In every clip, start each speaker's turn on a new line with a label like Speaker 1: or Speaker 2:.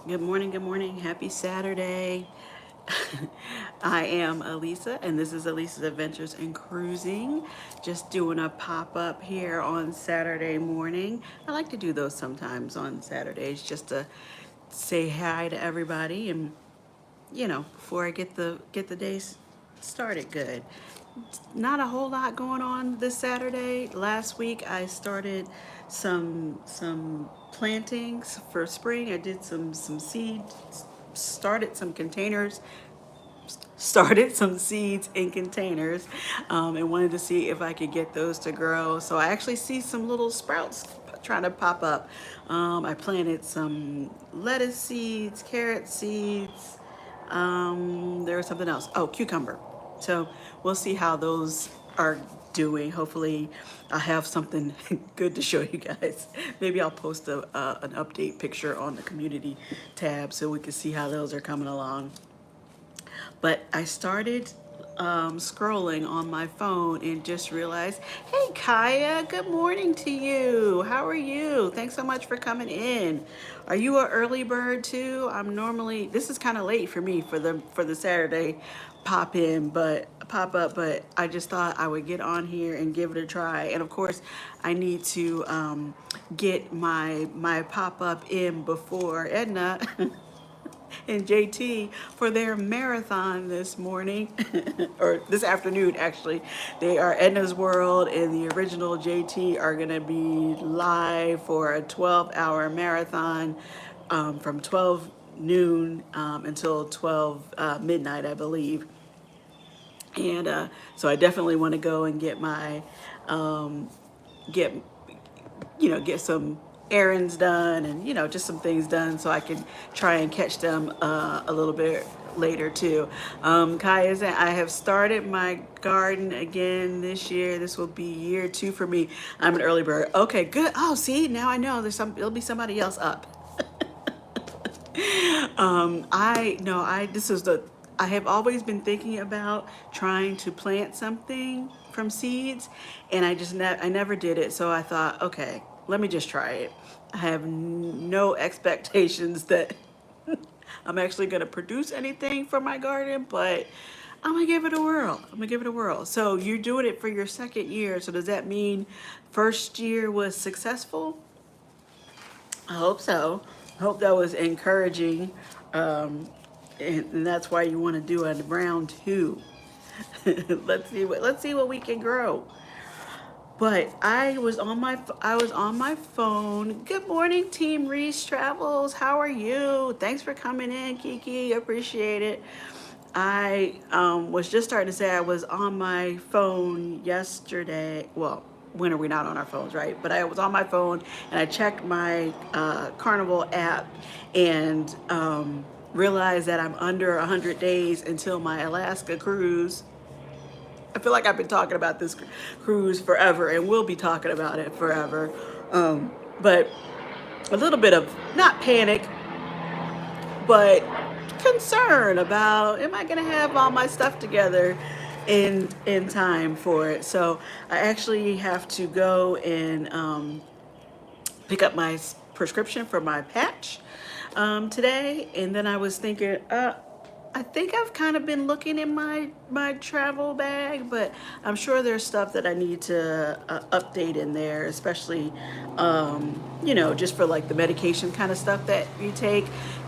Speaker 1: Good morning, good morning. Happy Saturday. I am Elisa, and this is Elisa's Adventures in Cruising. Just doing a pop up here on Saturday morning. I like to do those sometimes on Saturdays just to say hi to everybody and before I get the day started good. Not a whole lot going on this Saturday. Last week I started some plantings for spring. I did some seeds, started some containers, started some seeds in containers, and wanted to see if I could get those to grow. So I actually see some little sprouts trying to pop up. I planted some lettuce seeds, carrot seeds. There was something else. Oh, cucumber. So we'll see how those are doing. Hopefully, I'll have something good to show you guys. Maybe I'll post an update picture on the community tab so we can see how those are coming along. But I started scrolling on my phone and just realized, hey Kaya, good morning to you. How are you? Thanks so much for coming in. Are you an early bird too? I'm normally, this is kind of late for me for the Saturday pop up, but I just thought I would get on here and give it a try. And of course, I need to get my pop up in before Edna and JT for their marathon this morning, or this afternoon actually. They are Edna's World and the original JT are gonna be live for a 12-hour marathon from 12 noon until 12 midnight, I believe. And so I definitely want to go and get my get get some errands done and just some things done so I can try and catch them a little bit later too. Kai is I have started my garden again this year. This will be year 2 for me. I'm an early bird. Okay, good. Oh, see, now I know there'll be somebody else up. I no, I this is the I have always been thinking about trying to plant something from seeds, and I never did it. So I thought, okay, let me just try it. I have no expectations that I'm actually going to produce anything from my garden, but I'm gonna give it a whirl. I'm gonna give it a whirl. So you're doing it for your second year. So does that mean first year was successful? I hope so. I hope that was encouraging. And that's why you want to do a round 2. Let's see what we can grow. But I was on my phone. Good morning, Team Reese Travels. How are you? Thanks for coming in, Kiki. Appreciate it. I was just starting to say I was on my phone yesterday. Well, when are we not on our phones, right? But I was on my phone and I checked my Carnival app and realized that I'm under 100 days until my Alaska cruise. I feel like I've been talking about this cruise forever and we'll be talking about it forever. But a little bit of not panic, but concern about am I going to have all my stuff together in time for it. So I actually have to go and pick up my prescription for my patch today, and then I was thinking, I think I've kind of been looking in my travel bag, but I'm sure there's stuff that I need to update in there, especially just for like the medication kind of stuff that you take.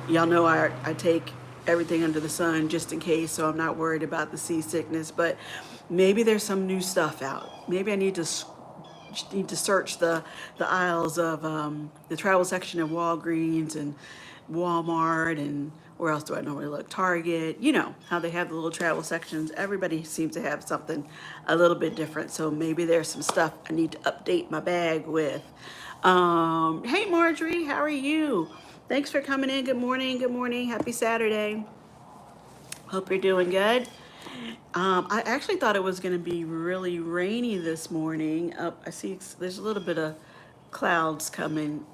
Speaker 1: Y'all know I take everything under the sun just in case, so I'm not worried about the seasickness. But maybe there's some new stuff out. Maybe I need to search the aisles of the travel section of Walgreens and Walmart and where else do I normally look? Target. You know how they have the little travel sections. Everybody seems to have something a little bit different. So maybe there's some stuff I need to update my bag with. Hey Marjorie, how are you? Thanks for coming in. Good morning. Good morning. Happy Saturday. Hope you're doing good. I actually thought it was going to be really rainy this morning. I see there's a little bit of clouds coming.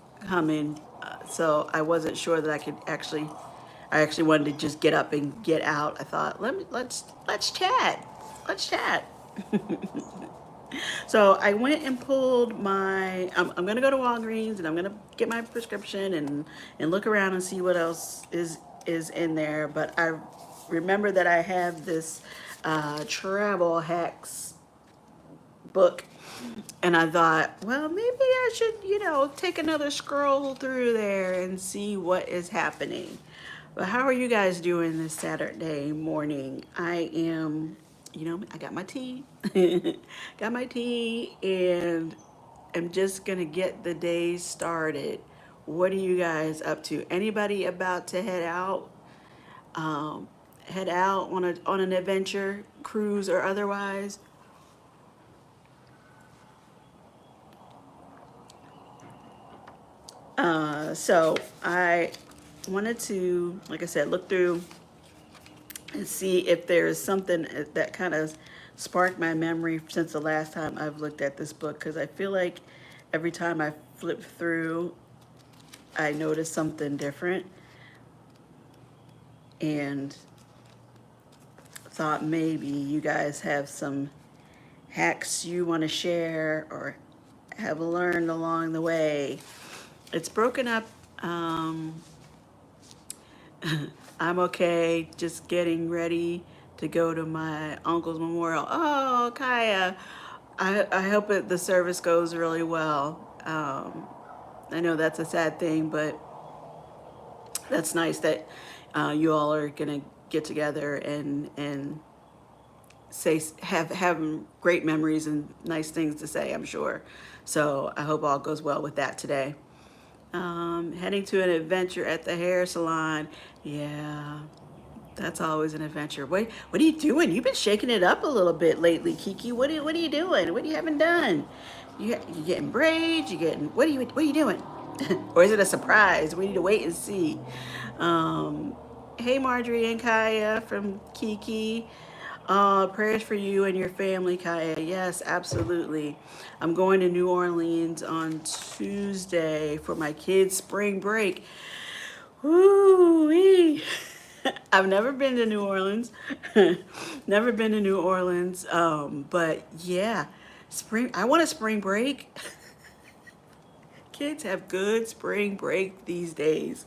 Speaker 1: So I wasn't sure that I could actually. I actually wanted to just get up and get out. I thought let's chat. Let's chat. So I went and pulled my. I'm gonna go to Walgreens and I'm gonna get my prescription and look around and see what else is in there. But I remember that I have this travel hacks book, and I thought, well, maybe I should, take another scroll through there and see what is happening. But how are you guys doing this Saturday morning? I am, I got my tea, got my tea, and I'm just gonna get the day started. What are you guys up to? Anybody about to head out? Head out on an adventure, cruise or otherwise? So I wanted to, like I said, look through and see if there's something that kind of sparked my memory since the last time I've looked at this book, because I feel like every time I flip through, I notice something different, and thought maybe you guys have some hacks you want to share or have learned along the way. It's broken up. I'm okay, just getting ready to go to my uncle's memorial. Oh, Kaya, I hope the service goes really well. I know that's a sad thing, but that's nice that you all are gonna get together and say have great memories and nice things to say, I'm sure. So I hope all goes well with that today. Heading to an adventure at the hair salon. Yeah, that's always an adventure. What are you doing? You've been shaking it up a little bit lately, Kiki. What are you doing? What you haven't done? You getting braids? You getting what are you doing? Or is it a surprise? We need to wait and see. Um, hey, Marjorie and Kaya from Kiki. Prayers for you and your family, Kaya. Yes, absolutely. I'm going to New Orleans on Tuesday for my kids' spring break. Woo-wee. I've never been to New Orleans. Never been to New Orleans. But yeah, spring. I want a spring break. Kids have good spring break these days.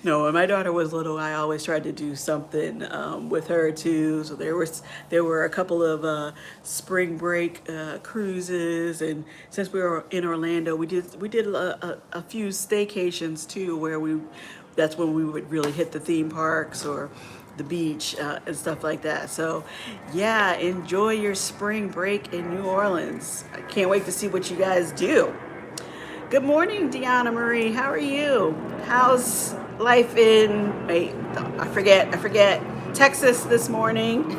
Speaker 1: No, when my daughter was little, I always tried to do something with her too. So there were a couple of spring break cruises, and since we were in Orlando, we did a few staycations too, where that's when we would really hit the theme parks or the beach and stuff like that. So yeah, enjoy your spring break in New Orleans. I can't wait to see what you guys do. Good morning, Deanna Marie. How are you? How's life in, wait, I forget, Texas this morning?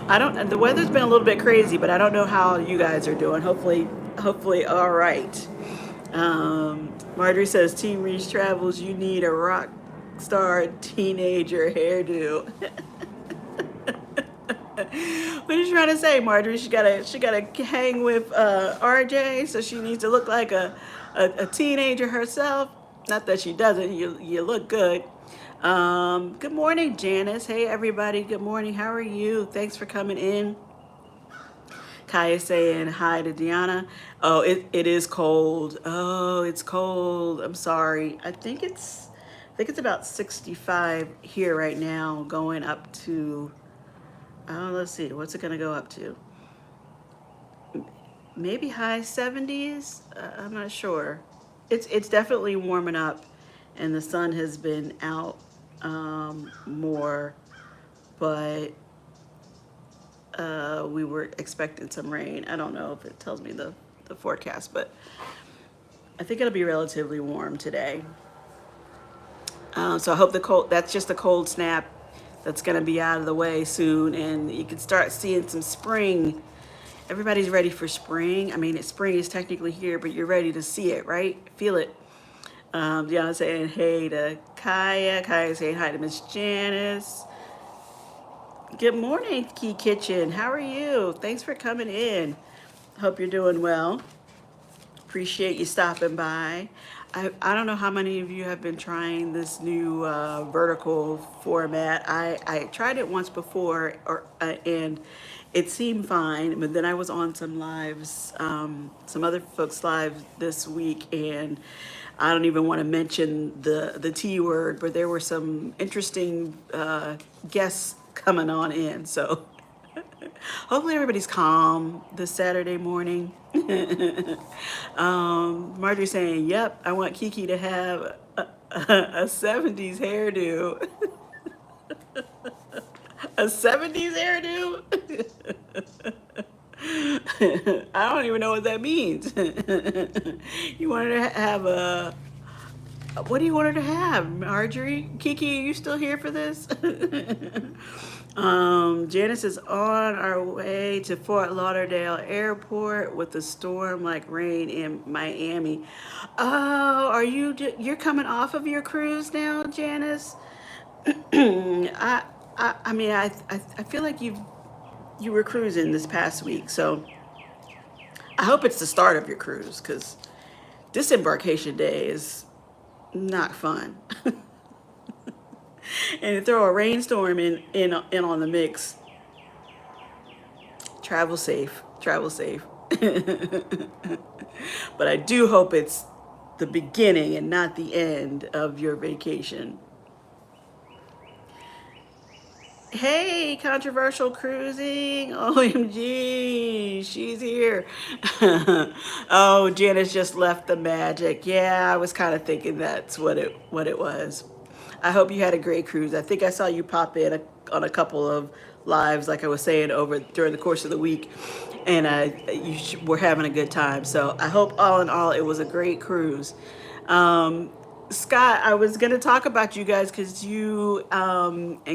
Speaker 1: I don't, the weather's been a little bit crazy, but I don't know how you guys are doing. Hopefully all right. Marjorie says, Team Reach Travels, you need a rock star teenager hairdo. What are you trying to say, Marjorie? She gotta hang with RJ, so she needs to look like a teenager herself. Not that she doesn't. You look good. Good morning, Janice. Hey, everybody. Good morning. How are you? Thanks for coming in. Kaya saying hi to Deanna. Oh, it is cold. Oh, it's cold. I'm sorry. I think it's about 65 here right now, going up to, oh, let's see, what's it gonna go up to? Maybe high 70s. I'm not sure. It's definitely warming up, and the sun has been out more, but we were expecting some rain. I don't know if it tells me the forecast, but I think it'll be relatively warm today. So I hope that's just a cold snap that's going to be out of the way soon, and you can start seeing some spring. Everybody's ready for spring. I mean, spring is technically here, but you're ready to see it, right? Feel it. Deanna saying hey to Kaya. Kaya saying hi to Miss Janice. Good morning, Key Kitchen. How are you? Thanks for coming in. Hope you're doing well. Appreciate you stopping by. I don't know how many of you have been trying this new vertical format. I tried it once before, and it seemed fine, but then I was on some lives, some other folks' lives this week, and I don't even want to mention the T word, but there were some interesting guests coming on in. So hopefully everybody's calm this Saturday morning. Marjorie saying, yep, I want Kiki to have a 70s hairdo. A 70s hairdo? I don't even know what that means. You want her to have a, what do you want her to have, Marjorie? Kiki, are you still here for this? Janice is on our way to Fort Lauderdale Airport with the storm like rain in Miami. Oh, you're coming off of your cruise now, Janice? I mean, I feel like you were cruising this past week, so I hope it's the start of your cruise, because disembarkation day is not fun. And to throw a rainstorm in on the mix. Travel safe. Travel safe. But I do hope it's the beginning and not the end of your vacation. Hey, controversial cruising. OMG, she's here. Oh, Janice just left the magic. Yeah, I was kind of thinking that's what it was. I hope you had a great cruise. I think I saw you pop in on a couple of lives, like I was saying, over during the course of the week, and were having a good time. So I hope all in all it was a great cruise. Scott, I was gonna talk about you guys because you're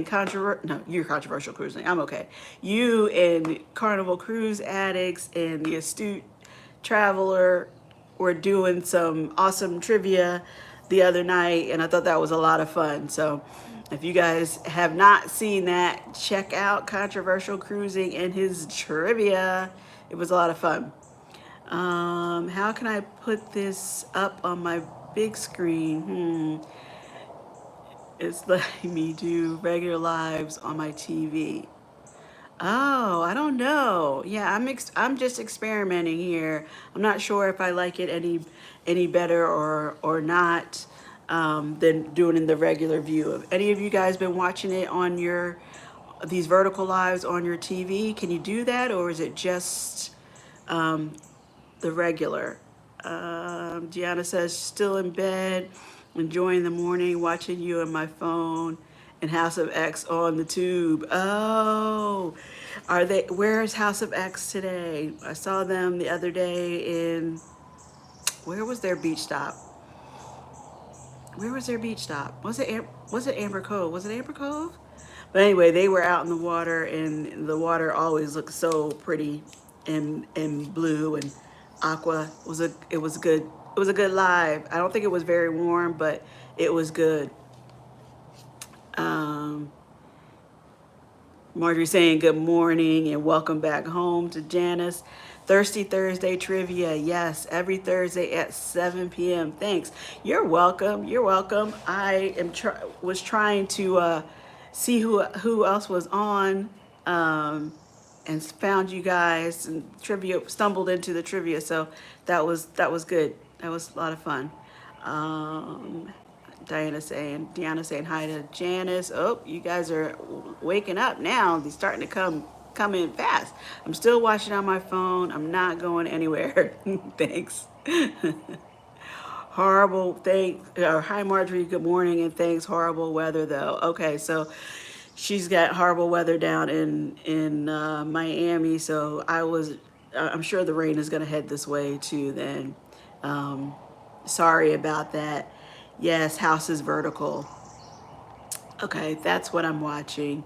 Speaker 1: controversial cruising. I'm okay. You and Carnival Cruise Addicts and the Astute Traveler were doing some awesome trivia the other night, and I thought that was a lot of fun. So if you guys have not seen that, check out Controversial Cruising and his trivia. It was a lot of fun. How can I put this up on my big screen? It's letting me do regular lives on my TV. Oh, I don't know. Yeah, I'm just experimenting here. I'm not sure if I like it any better or not, than doing in the regular view. Have any of you guys been watching it on these vertical lives on your TV? Can you do that, or is it just the regular? Gianna says, still in bed, enjoying the morning, watching you on my phone, and House of X on the tube. Oh, where's House of X today? I saw them the other day where was their beach stop? Where was their beach stop? Was it Amber Cove? Was it Amber Cove? But anyway, they were out in the water, and the water always looks so pretty and blue and aqua. It was good. It was a good live. I don't think it was very warm, but it was good. Marjorie saying good morning and welcome back home to Janice. Thirsty Thursday trivia. Yes, every Thursday at 7 p.m. Thanks. You're welcome. You're welcome. I was trying to see who else was on, and found you guys, and stumbled into the trivia. So that was good. That was a lot of fun. Deanna saying hi to Janice. Oh, you guys are waking up now. They're starting to come in fast. I'm still watching on my phone. I'm not going anywhere. Thanks. Horrible. Hi Marjorie. Good morning and thanks. Horrible weather though. Okay, so she's got horrible weather down in Miami. So I'm sure the rain is gonna head this way too. Then, sorry about that. Yes, House is vertical. Okay, that's what I'm watching.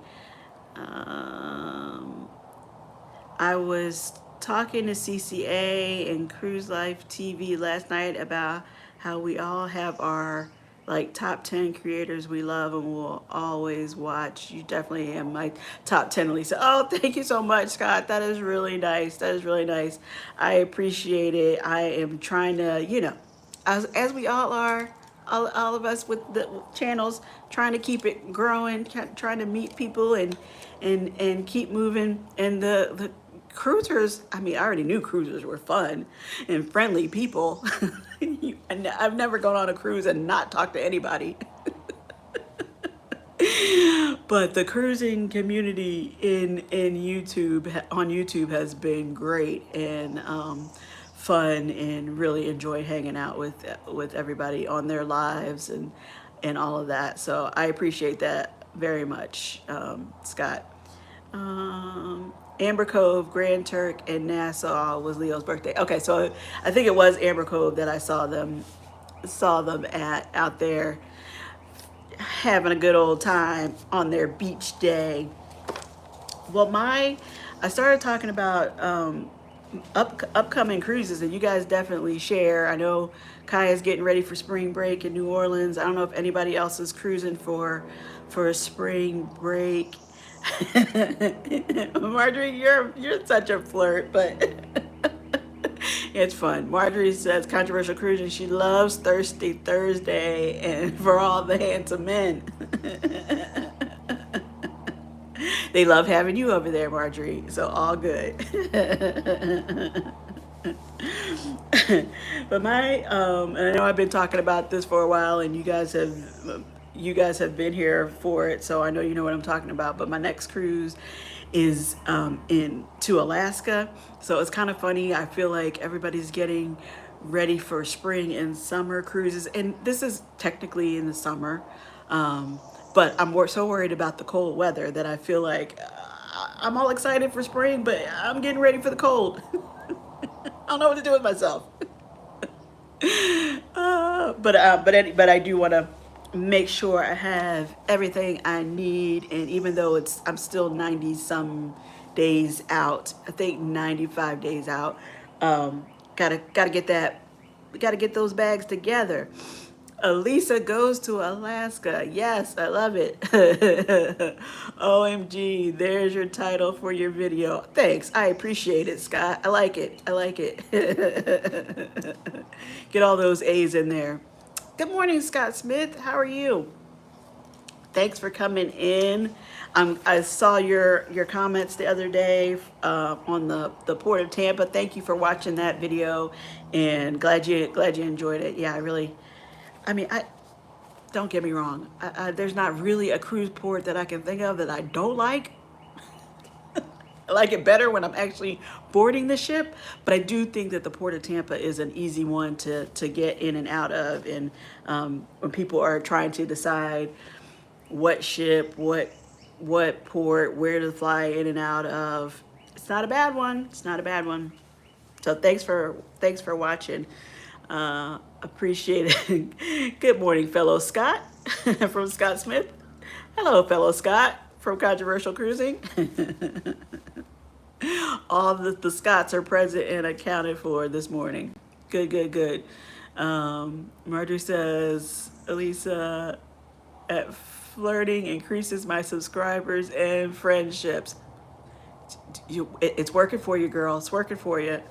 Speaker 1: I was talking to CCA and Cruise Life TV last night about how we all have our like top 10 creators we love and will always watch. You definitely am my top 10, Lisa. Oh, thank you so much, Scott. That is really nice. That is really nice. I appreciate it. I am trying to, as we all are, all of us with the channels, trying to keep it growing, trying to meet people and keep moving. And the cruisers, I mean, I already knew cruisers were fun and friendly people. I've never gone on a cruise and not talked to anybody. But the cruising community in YouTube on YouTube has been great and fun, and really enjoy hanging out with everybody on their lives and all of that. So I appreciate that very much, Scott. Amber Cove, Grand Turk, and Nassau was Leo's birthday. Okay, so I think it was Amber Cove that I saw them at out there having a good old time on their beach day. Well, I started talking about upcoming cruises, and you guys definitely share. I know Kaya's getting ready for spring break in New Orleans. I don't know if anybody else is cruising for a spring break. Marjorie, you're such a flirt, but it's fun. Marjorie says controversial cruising. She loves Thirsty Thursday and for all the handsome men. They love having you over there, Marjorie. So all good. But and I know I've been talking about this for a while, and you guys have been here for it, so I know you know what I'm talking about. But my next cruise is to Alaska, so it's kind of funny. I feel like everybody's getting ready for spring and summer cruises, and this is technically in the summer, but I'm so worried about the cold weather that I feel like I'm all excited for spring, but I'm getting ready for the cold. I don't know what to do with myself. But I do want to make sure I have everything I need, and even though I'm still 90 some days out, I think 95 days out, gotta get that, gotta get those bags together. Elisa goes to Alaska. Yes, I love it. OMG, there's your title for your video. Thanks. I appreciate it, Scott. I like it. I like it. Get all those A's in there. Good morning, Scott Smith. How are you? Thanks for coming in. I saw your comments the other day on the Port of Tampa. Thank you for watching that video, and glad you enjoyed it. Yeah, I mean, don't get me wrong. There's not really a cruise port that I can think of that I don't like. I like it better when I'm actually boarding the ship, but I do think that the Port of Tampa is an easy one to get in and out of. And when people are trying to decide what ship, what port, where to fly in and out of, it's not a bad one. It's not a bad one. So thanks for watching. Appreciate it. Good morning, fellow Scott from Scott Smith. Hello, fellow Scott from Controversial Cruising. All the Scots are present and accounted for this morning. Good, good, good. Marjorie says, Elisa, at flirting increases my subscribers and friendships. It's working for you, girl. It's working for you.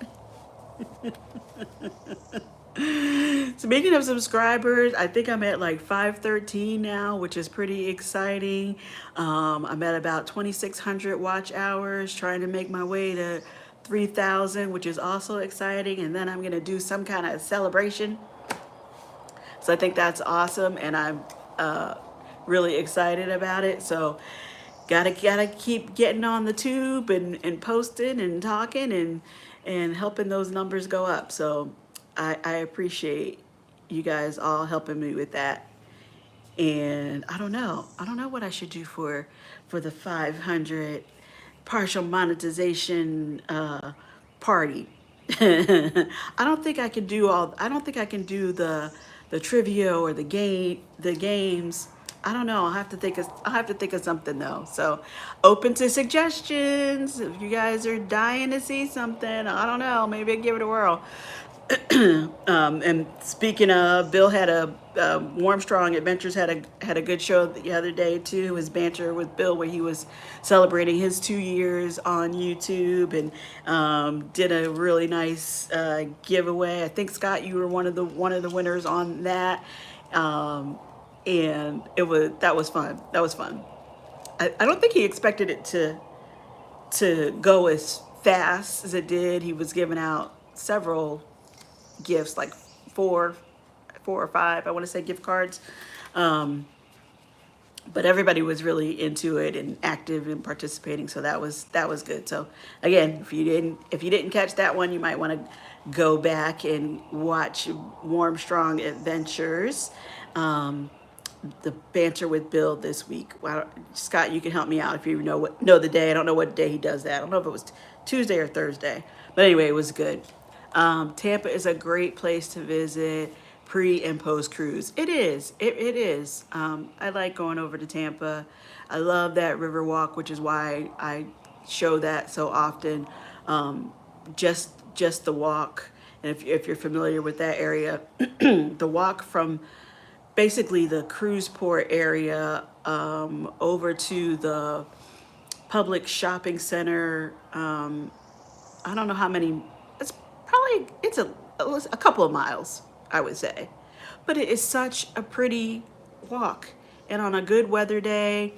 Speaker 1: Speaking of subscribers, I think I'm at like 513 now, which is pretty exciting. I'm at about 2,600 watch hours, trying to make my way to 3,000, which is also exciting. And then I'm going to do some kind of celebration. So I think that's awesome, and I'm really excited about it. So gotta keep getting on the tube and posting and talking and helping those numbers go up. So I appreciate you guys all helping me with that. And I don't know what I should do for the 500 partial monetization party. I don't think I can do the trivia or the games. I don't know. I'll have to think of something though. So open to suggestions. If you guys are dying to see something, I don't know, maybe I'll give it a whirl. And speaking of, Bill had a Warm Strong Adventures had a good show the other day too. His banter with Bill, where he was celebrating his 2 years on YouTube, and did a really nice giveaway. I think Scott, you were one of the winners on that, and that was fun. That was fun. I don't think he expected it to go as fast as it did. He was giving out several gifts, like four, 4 or 5, I want to say, gift cards. But everybody was really into it and active and participating, so that was good. So again, if you didn't catch that one, you might want to go back and watch Warm Strong Adventures. The banter with Bill this week. Well, Scott, you can help me out if you know the day. I don't know what day he does that. I don't know if it was Tuesday or Thursday, but anyway, it was good. Tampa is a great place to visit pre and post cruise. It is. It is. I like going over to Tampa. I love that river walk, which is why I show that so often. Just the walk, and if you're familiar with that area, the walk from basically the cruise port area over to the public shopping center. I don't know how many. It's probably a couple of miles, I would say, but it is such a pretty walk, and on a good weather day,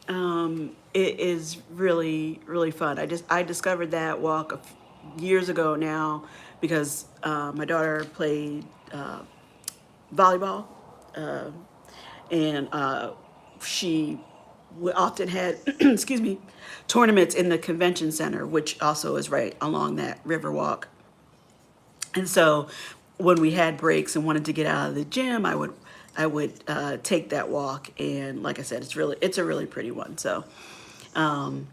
Speaker 1: it is really fun. I discovered that walk years ago now because my daughter played volleyball, and she often had, excuse me, tournaments in the convention center, which also is right along that river walk. And so when we had breaks and wanted to get out of the gym, I would take that walk, and like I said, it's a really pretty one. So, and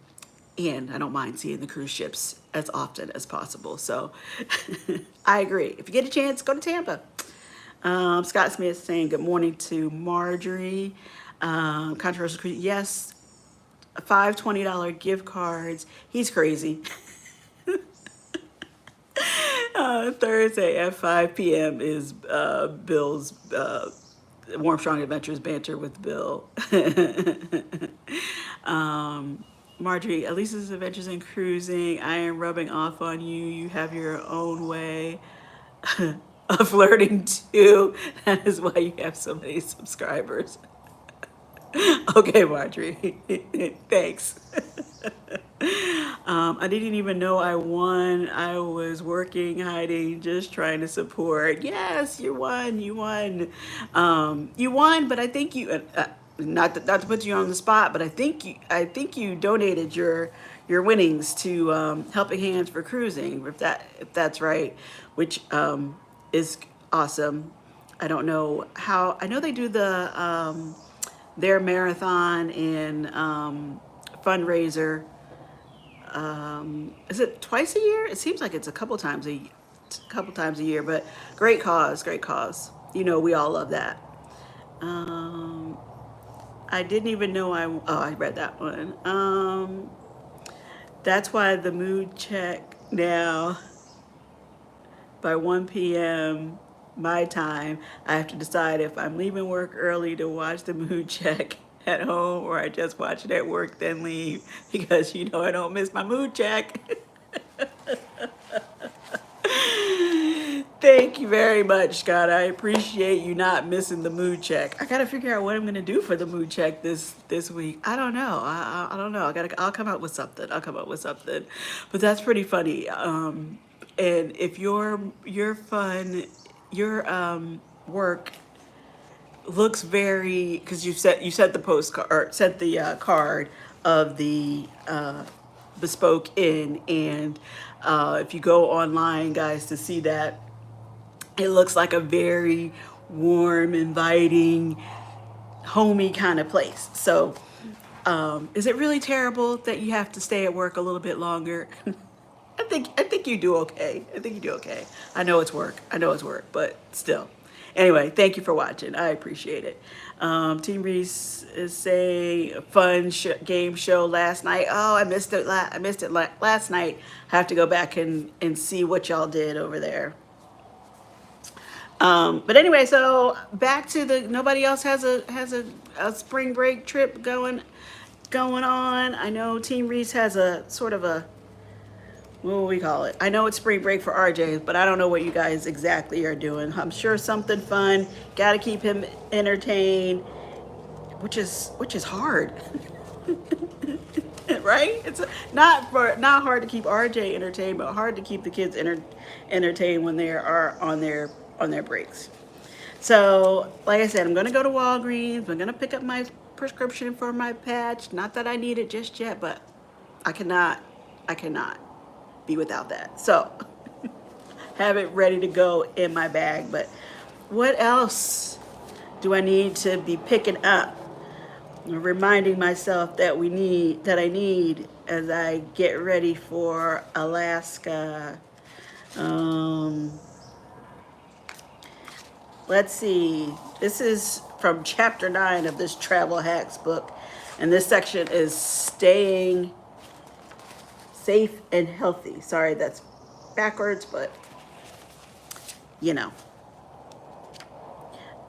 Speaker 1: I don't mind seeing the cruise ships as often as possible. So I agree. If you get a chance, go to Tampa. Scott Smith saying good morning to Marjorie. Controversial cruise, yes. 5 $20 gift cards. He's crazy. Thursday at 5 p.m. is Bill's Warm Strong Adventures banter with Bill. Marjorie, at least it's adventures in cruising. I am rubbing off on you. You have your own way of flirting too. That is why you have so many subscribers. Okay, Marjorie. Thanks. I didn't even know I won. I was working, hiding, just trying to support. Yes, you won. You won. You won, but I think not to put you on the spot, but I think you donated your winnings to Helping Hands for Cruising, if that's right, which is awesome. I don't know how. I know they do their marathon and fundraiser. Is it twice a year? It seems like it's a couple times a year, but great cause, great cause. We all love that. Um, I didn't even know I read that one. That's why the mood check now by 1 p.m. my time, I have to decide if I'm leaving work early to watch the mood check at home, or I just watch it at work then leave, because I don't miss my mood check. Thank you very much, Scott. I appreciate you not missing the mood check. I gotta figure out what I'm gonna do for the mood check this week. I don't know. I don't know. I'll come up with something. I'll come up with something. But that's pretty funny. And if your fun, your work looks very, because you sent the postcard, or sent the card of the bespoke inn, and if you go online, guys, to see that, it looks like a very warm, inviting, homey kind of place. So is it really terrible that you have to stay at work a little bit longer? I think you do okay. I think you do okay. I know it's work. But still. Anyway, thank you for watching. I appreciate it. Team Reese is saying a fun game show last night. Oh, I missed it. I missed it last night. I have to go back and see what y'all did over there. But anyway, so back to the nobody else has a spring break trip going on. I know Team Reese has a sort of a, what will we call it? I know it's spring break for RJ, but I don't know what you guys exactly are doing. I'm sure something fun. Got to keep him entertained, which is hard, right? It's not hard to keep RJ entertained, but hard to keep the kids entertained when they are on their breaks. So, like I said, I'm gonna go to Walgreens. I'm gonna pick up my prescription for my patch. Not that I need it just yet, but I cannot, I cannot be without that. So, have it ready to go in my bag. But what else do I need to be picking up? Reminding myself that I need as I get ready for Alaska. Um, let's see. This is from chapter 9 of this travel hacks book, and this section is staying safe and healthy. Sorry, that's backwards, but you know.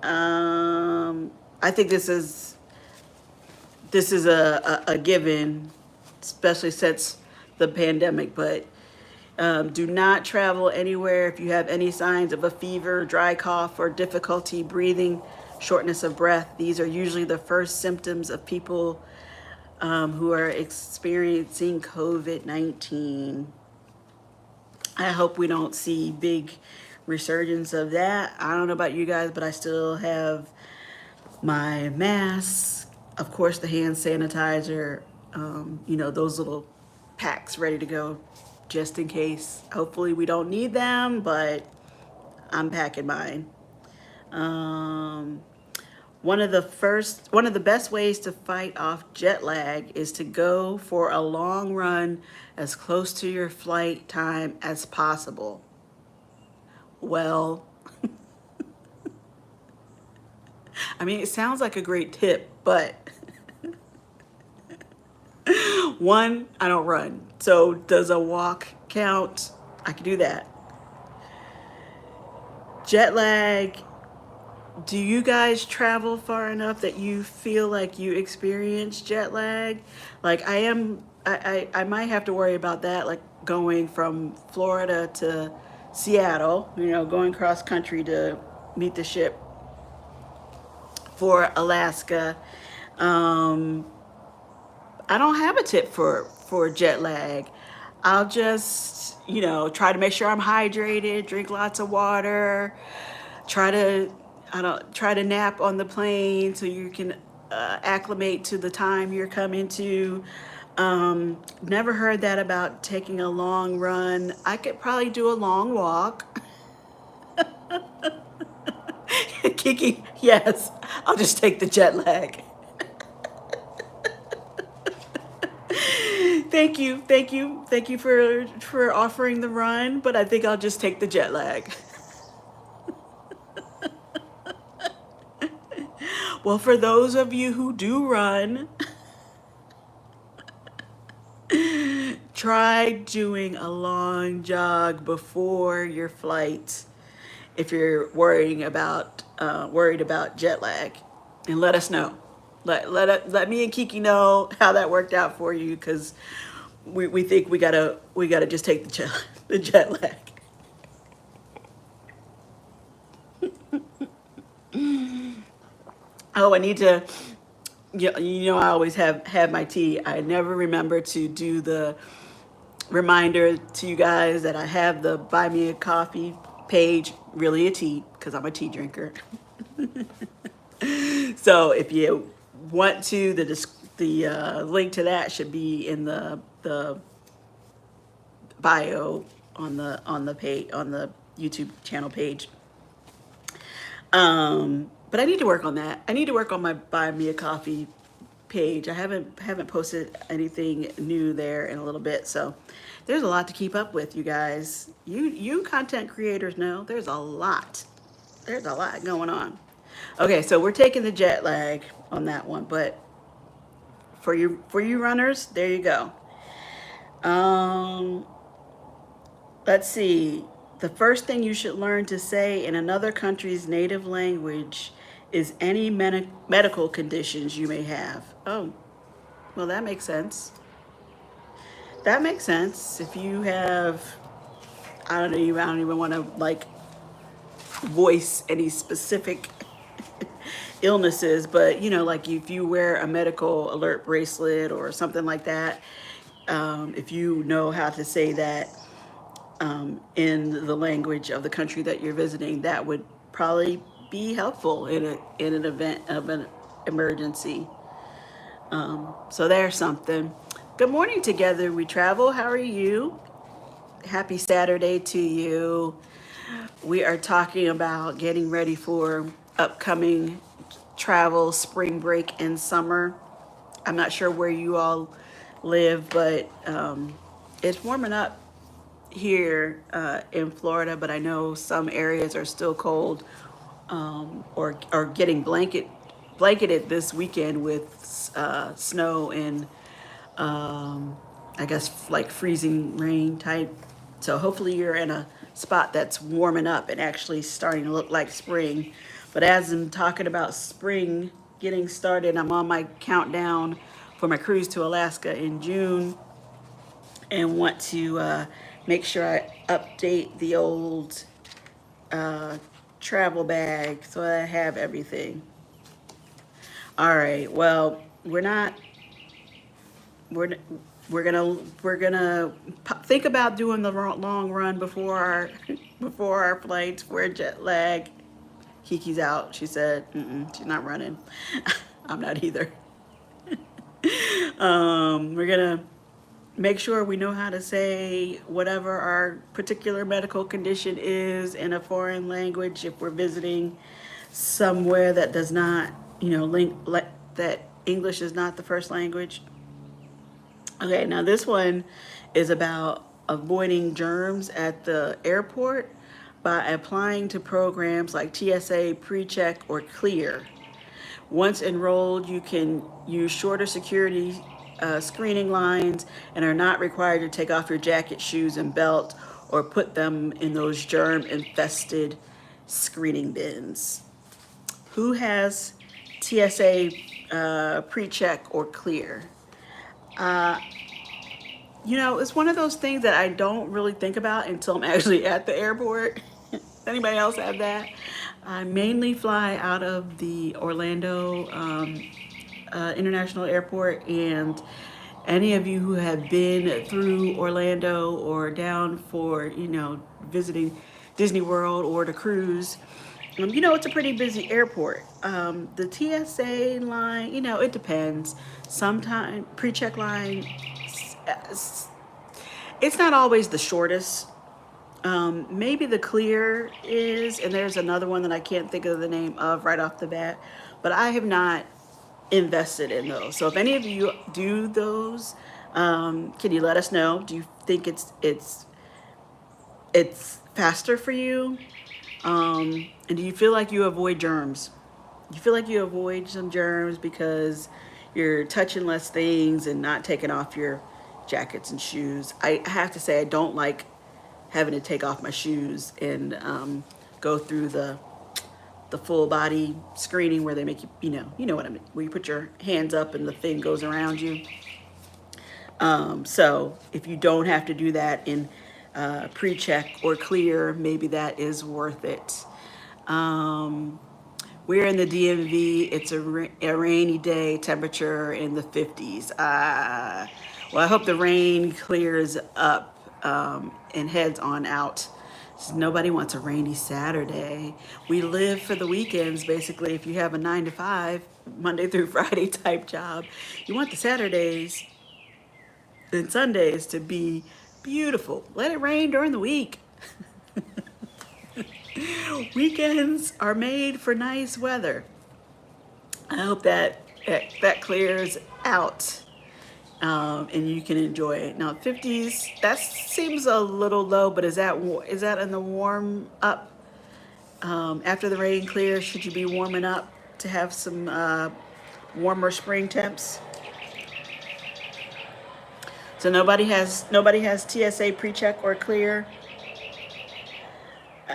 Speaker 1: I think this is a given, especially since the pandemic, but do not travel anywhere if you have any signs of a fever, dry cough, or difficulty breathing, shortness of breath. These are usually the first symptoms of people who are experiencing COVID-19. I hope we don't see big resurgence of that. I don't know about you guys, but I still have my mask, of course, the hand sanitizer, those little packs ready to go just in case. Hopefully we don't need them, but I'm packing mine. Um, one of the best ways to fight off jet lag is to go for a long run as close to your flight time as possible. Well, I mean, it sounds like a great tip, but one, I don't run. So does a walk count? I can do that. Jet lag. Do you guys travel far enough that you feel like you experience jet lag? Like I might have to worry about that, like going from Florida to Seattle, going cross country to meet the ship for Alaska. Um, I don't have a tip for jet lag. I'll just, try to make sure I'm hydrated, drink lots of water, try to I don't try to nap on the plane so you can acclimate to the time you're coming to. Never heard that about taking a long run. I could probably do a long walk. Kiki, yes, I'll just take the jet lag. Thank you for offering the run, but I think I'll just take the jet lag. Well, for those of you who do run, try doing a long jog before your flight if you're worried about jet lag, and let us know. Let me and Kiki know how that worked out for you, because we think we gotta just take the jet lag. Oh, I need to. Yeah, I always have my tea. I never remember to do the reminder to you guys that I have the Buy Me a Coffee page, really a tea, because I'm a tea drinker. So if you want to, the link to that should be in the bio on the page, on the YouTube channel page. But I need to work on that. I need to work on my Buy Me a Coffee page. I haven't posted anything new there in a little bit, so there's a lot to keep up with, you guys. You content creators know there's a lot. There's a lot going on. Okay, so we're taking the jet lag on that one, but for you runners, there you go. Um, let's see. The first thing you should learn to say in another country's native language is any medical conditions you may have. Oh, well, that makes sense. That makes sense. If you have, I don't even want to like voice any specific illnesses, but like if you wear a medical alert bracelet or something like that, if you know how to say that in the language of the country that you're visiting, that would probably be helpful in an event of an emergency. So there's something. Good morning, together we travel. How are you? Happy Saturday to you. We are talking about getting ready for upcoming travel, spring break, and summer. I'm not sure where you all live, but it's warming up here in Florida, but I know some areas are still cold, or getting blanketed this weekend with snow and I guess like freezing rain type. So hopefully you're in a spot that's warming up and actually starting to look like spring. But as I'm talking about spring getting started, I'm on my countdown for my cruise to Alaska in June, and want to make sure I update the old travel bag so I have everything. All right. Well, we're we're gonna think about doing the long run before our before our flights. We're jet lag. Kiki's out. She said, she's not running. I'm not either. We're gonna make sure we know how to say whatever our particular medical condition is in a foreign language if we're visiting somewhere that does not, that English is not the first language. Okay, now this one is about avoiding germs at the airport by applying to programs like TSA PreCheck or Clear. Once enrolled, you can use shorter security screening lines and are not required to take off your jacket, shoes, and belt or put them in those germ infested screening bins. Who has TSA PreCheck or Clear? It's one of those things that I don't really think about until I'm actually at the airport. Anybody else have that? I mainly fly out of the Orlando International Airport, and any of you who have been through Orlando or down for, visiting Disney World or the cruise, it's a pretty busy airport. The TSA line, it depends. Sometimes pre-check line, it's not always the shortest. Maybe the Clear is, and there's another one that I can't think of the name of right off the bat, but I have not invested in those. So if any of you do those, can you let us know? Do you think it's faster for you? And do you feel like you avoid germs? You feel like you avoid some germs because you're touching less things and not taking off your jackets and shoes. I have to say I don't like having to take off my shoes and go through the full body screening where they make you, you know what I mean, where you put your hands up and the thing goes around you. So if you don't have to do that in pre-check or Clear, maybe that is worth it. We're in the DMV. It's a rainy day, temperature in the 50s. Well, I hope the rain clears up and heads on out. Nobody wants a rainy Saturday. We live for the weekends, basically. If you have a 9 to 5, Monday through Friday type job, you want the Saturdays and Sundays to be beautiful. Let it rain during the week. Weekends are made for nice weather. I hope that clears out, and you can enjoy it. Now, 50s, that seems a little low, but is that in the warm up? After the rain clears, should you be warming up to have some warmer spring temps? So nobody has TSA PreCheck or Clear.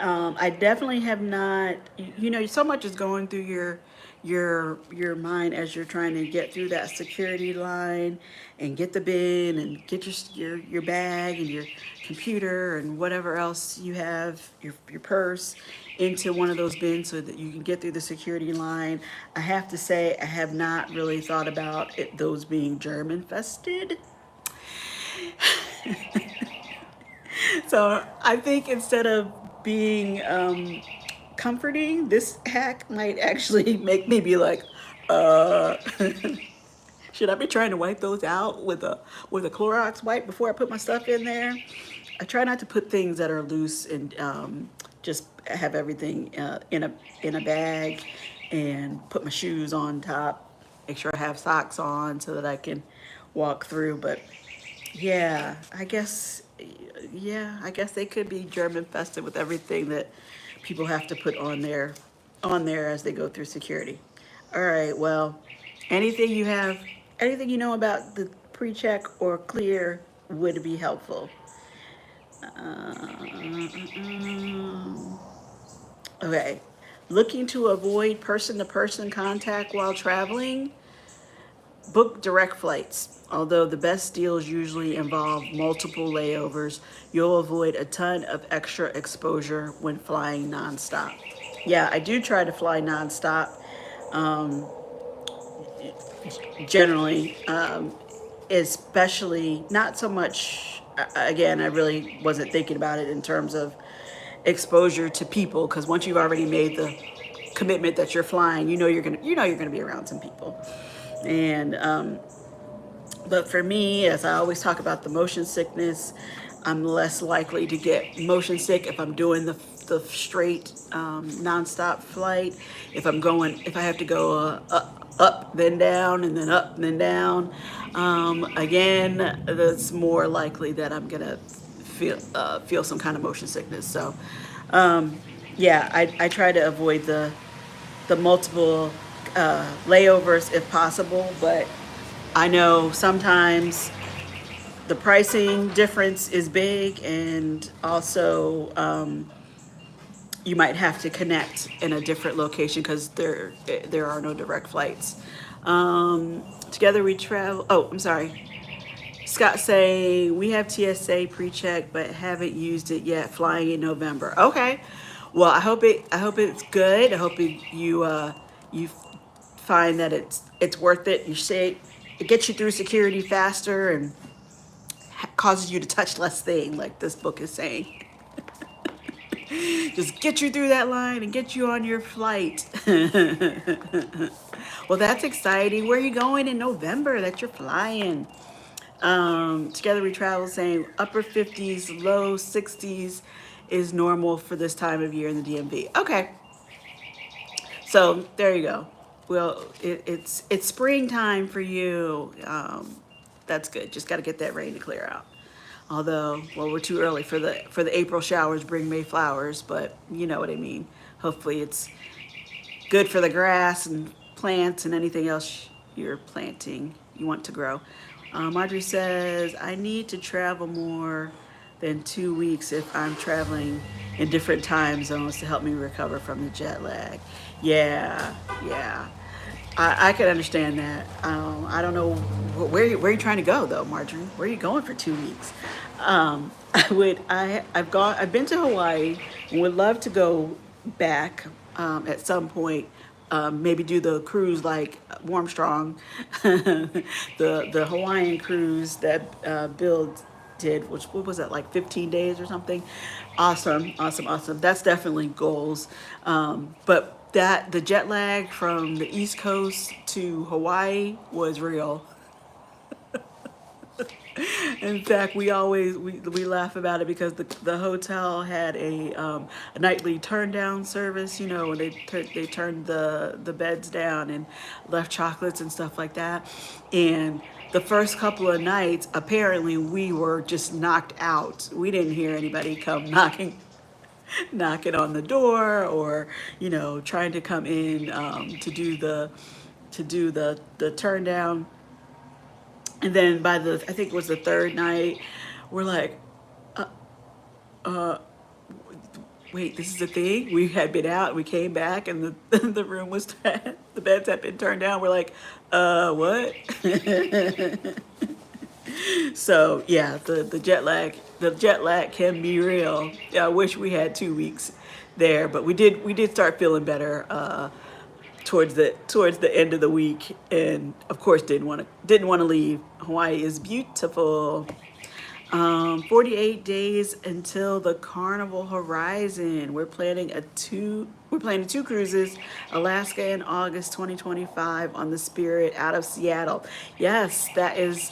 Speaker 1: I definitely have not. You know, so much is going through your mind as you're trying to get through that security line and get the bin and get your bag and your computer and whatever else you have, your purse, into one of those bins so that you can get through the security line. I have to say I have not really thought about those being germ infested. So I think instead of being comforting, this hack might actually make me be like, uh, should I be trying to wipe those out with a Clorox wipe before I put my stuff in there? I try not to put things that are loose and just have everything in a bag and put my shoes on top. Make sure I have socks on so that I can walk through. But yeah, I guess they could be germ infested with everything that people have to put on there as they go through security. All right, well, anything you have, anything you know about the pre-check or clear would be helpful. Okay. Looking to avoid person-to-person contact while traveling? Book direct flights. Although the best deals usually involve multiple layovers, you'll avoid a ton of extra exposure when flying nonstop. Yeah, I do try to fly nonstop generally, especially not so much. Again, I really wasn't thinking about it in terms of exposure to people because once you've already made the commitment that you're flying, you know you're gonna be around some people, and but for me, as I always talk about the motion sickness, I'm less likely to get motion sick if I'm doing the straight nonstop flight. If I have to go up then down and then up and then down, again, that's more likely that I'm gonna feel some kind of motion sickness. So, yeah, I try to avoid the multiple layovers if possible, but I know sometimes the pricing difference is big, and also you might have to connect in a different location because there are no direct flights. Together we travel. Oh, I'm sorry. Scott say we have TSA pre-check but haven't used it yet. Flying in November. Okay. Well, I hope it's good. I hope you find that it's worth it. You say it gets you through security faster and causes you to touch less thing, like this book is saying. Just get you through that line and get you on your flight. Well, that's exciting. Where are you going in November that you're flying? Together we travel saying upper 50s, low 60s is normal for this time of year in the DMV. Okay, so there you go. Well, it's springtime for you. That's good. Just got to get that rain to clear out. Although, well, we're too early for the April showers. Bring May flowers, but you know what I mean. Hopefully, it's good for the grass and plants and anything else you're planting you want to grow. Marjorie says, I need to travel more than 2 weeks if I'm traveling in different time zones to help me recover from the jet lag. Yeah, yeah. I can understand that. I don't know where you trying to go though, Marjorie. Where are you going for 2 weeks? I've been to Hawaii and would love to go back at some point. Maybe do the cruise like Warmstrong, the Hawaiian cruise that Bill did, which what was that, like 15 days or something? Awesome, awesome, awesome. That's definitely goals. But that the jet lag from the East Coast to Hawaii was real. In fact, we laugh about it because the hotel had a nightly turn down service, and they turned the beds down and left chocolates and stuff like that. And the first couple of nights, apparently, we were just knocked out. We didn't hear anybody come knocking on the door or trying to come in to do the turn down. And then I think it was the third night, we're like, wait, this is a thing? We had been out, we came back, and the the room was the beds had been turned down. We're like, what? So yeah, the jet lag can be real. Yeah, I wish we had 2 weeks there, but we did start feeling better towards the end of the week, and of course didn't want to leave. Hawaii is beautiful. 48 days until the Carnival Horizon. We're planning two cruises, Alaska in August 2025 on the Spirit out of Seattle. Yes, that is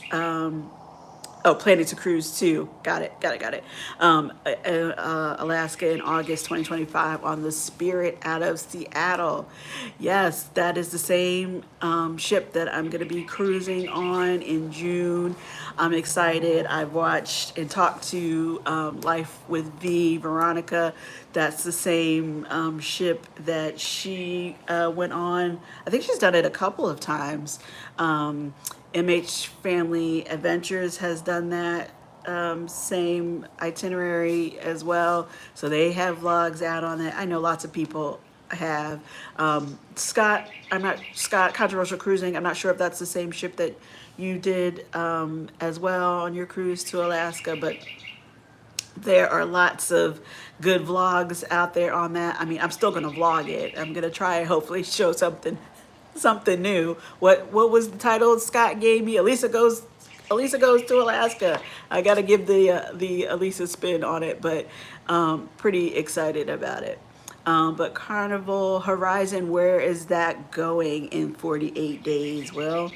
Speaker 1: oh, planning to cruise too. Got it. Alaska in August 2025 on the Spirit out of Seattle. Yes, that is the same ship that I'm going to be cruising on in June. I'm excited. I've watched and talked to Life with Veronica. That's the same ship that she went on. I think she's done it a couple of times. MH Family Adventures has done that same itinerary as well. So they have vlogs out on it. I know lots of people have. Scott, Controversial Cruising. I'm not sure if that's the same ship that you did as well on your cruise to Alaska, but there are lots of good vlogs out there on that. I mean, I'm still gonna vlog it. I'm gonna try and hopefully show something new. What was the title Scott gave me? Elisa goes to Alaska. I got to give the Elisa spin on it, but pretty excited about it. But Carnival Horizon, where is that going in 48 days? Well,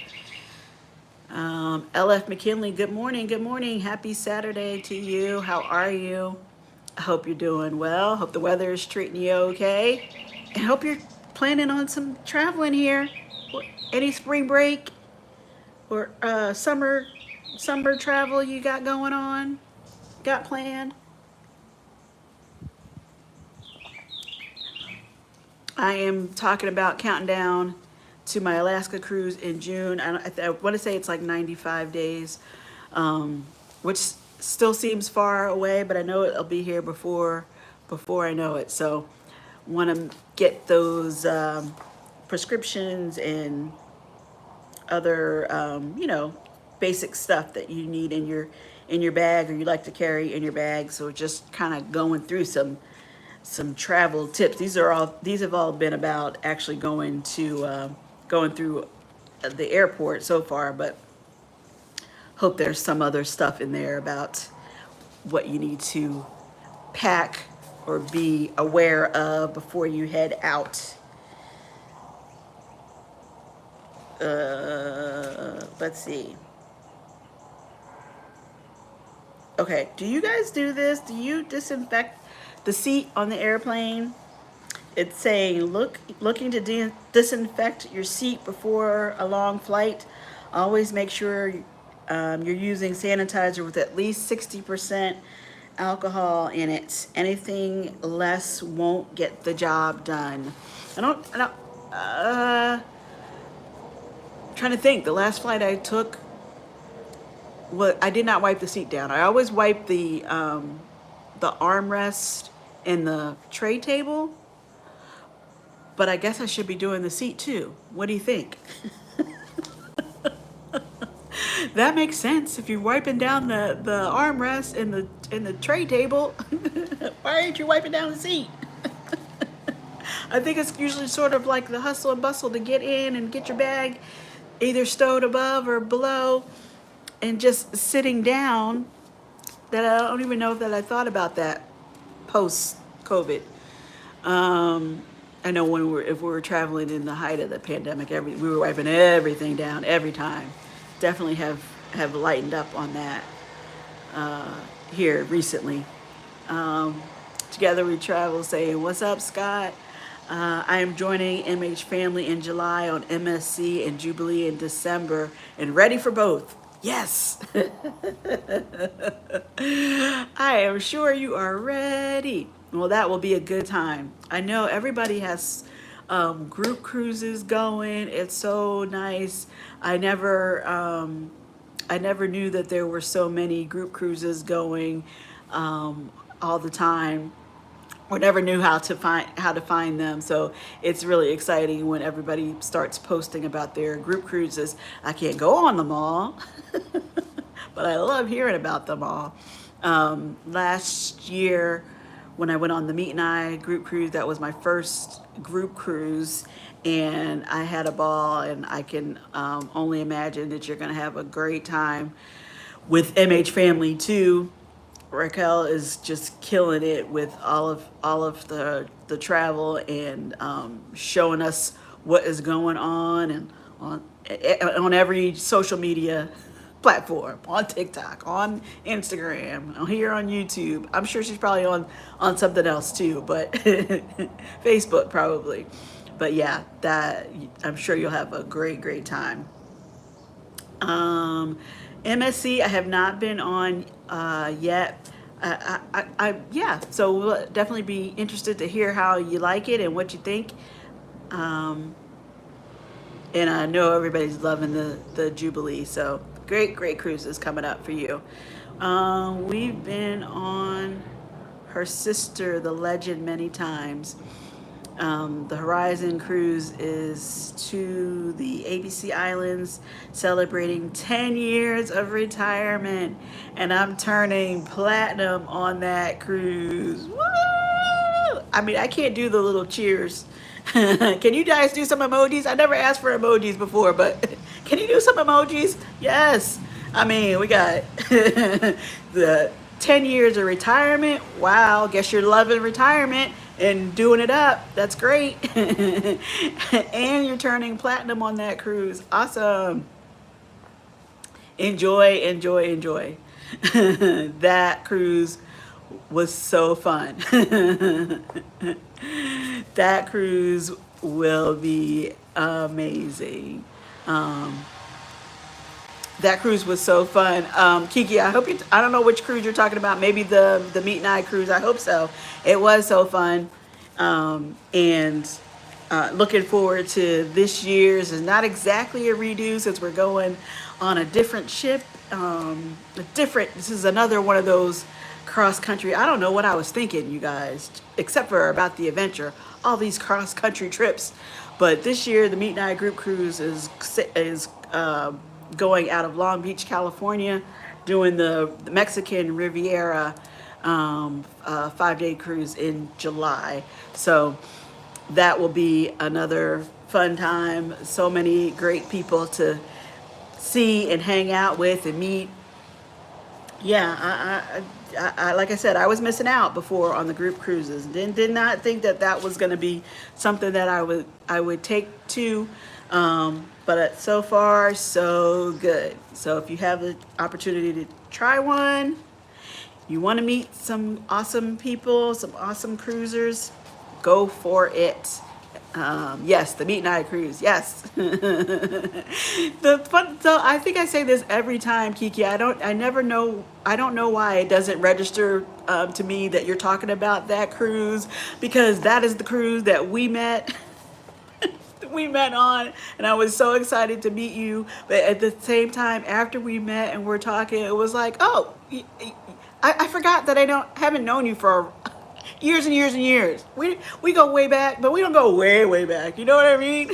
Speaker 1: LF McKinley, good morning. Good morning. Happy Saturday to you. How are you? I hope you're doing well. Hope the weather is treating you okay. And hope you're planning on some traveling here. Any spring break or summer travel you got going on? Got planned? I am talking about counting down to my Alaska cruise in June. I want to say it's like 95 days, which still seems far away, but I know it'll be here before I know it. So, want to get those prescriptions and other basic stuff that you need in your bag, or you like to carry in your bag. So just kind of going through some travel tips. These have all been about actually going through the airport so far, but hope there's some other stuff in there about what you need to pack or be aware of before you head out. Let's see. Okay, do you guys do this? Do you disinfect the seat on the airplane? It's saying looking to disinfect your seat before a long flight. Always make sure you're using sanitizer with at least 60% alcohol in it. Anything less won't get the job done. I don't. Trying to think. The last flight I took, I did not wipe the seat down. I always wipe the armrest and the tray table, but I guess I should be doing the seat too. What do you think? That makes sense. If you're wiping down the armrest and the tray table, why aren't you wiping down the seat? I think it's usually sort of like the hustle and bustle to get in and get your bag either stowed above or below, and just sitting down, that I don't even know that I thought about that post COVID. I know if we were traveling in the height of the pandemic, we were wiping everything down every time. Definitely have lightened up on that here recently. Together we travel, saying, "What's up, Scott?" I am joining MH Family in July on MSC and Jubilee in December, and ready for both. Yes. I am sure you are ready. Well, that will be a good time. I know everybody has group cruises going. It's so nice. I never knew that there were so many group cruises going all the time. or never knew how to find them. So it's really exciting when everybody starts posting about their group cruises. I can't go on them all, but I love hearing about them all. Last year, when I went on the Meet and I group cruise, that was my first group cruise, and I had a ball. And I can only imagine that you're going to have a great time with MH Family too. Raquel is just killing it with all of the travel and showing us what is going on and on every social media platform, on TikTok, on Instagram, here on YouTube. I'm sure she's probably on something else too, but Facebook probably. But yeah, that I'm sure you'll have a great time. Um, MSC, I have not been on yet. Yeah, so we'll definitely be interested to hear how you like it and what you think. Um, and I know everybody's loving the Jubilee, so great cruises coming up for you. We've been on her sister, the Legend, many times. The Horizon cruise is to the ABC Islands, celebrating 10 years of retirement, and I'm turning platinum on that cruise. Woo! I mean, I can't do the little cheers. Can you guys do some emojis? I never asked for emojis before, but can you do some emojis? Yes. I mean, we got the 10 years of retirement. Wow, guess you're loving retirement and doing it up. That's great. And you're turning platinum on that cruise. Awesome. Enjoy. That cruise was so fun. That cruise will be amazing. Um, that cruise was so fun. Kiki, I hope I don't know which cruise you're talking about. Maybe the Meet and I cruise. I hope so. It was so fun. And looking forward to this year's. Is not exactly a redo since we're going on a different ship. This is another one of those cross country. I don't know what I was thinking, you guys, except for about the adventure. All these cross country trips. But this year, the Meet and I group cruise is going out of Long Beach, California, doing the Mexican Riviera 5-day cruise in July. So that will be another fun time. So many great people to see and hang out with and meet. Yeah, I like I said, I was missing out before on the group cruises. Did not think that was going to be something that I would take to. But so far, so good. So if you have the opportunity to try one, you want to meet some awesome people, some awesome cruisers, go for it. Yes, the Meet and I cruise. Yes. The fun. So I think I say this every time, Kiki. I don't know why it doesn't register to me that you're talking about that cruise, because that is the cruise that we met. We met on, and I was so excited to meet you. But at the same time, after we met and we're talking, it was like, oh, I forgot that haven't known you for years and years and years. We go way back, but we don't go way back. You know what I mean?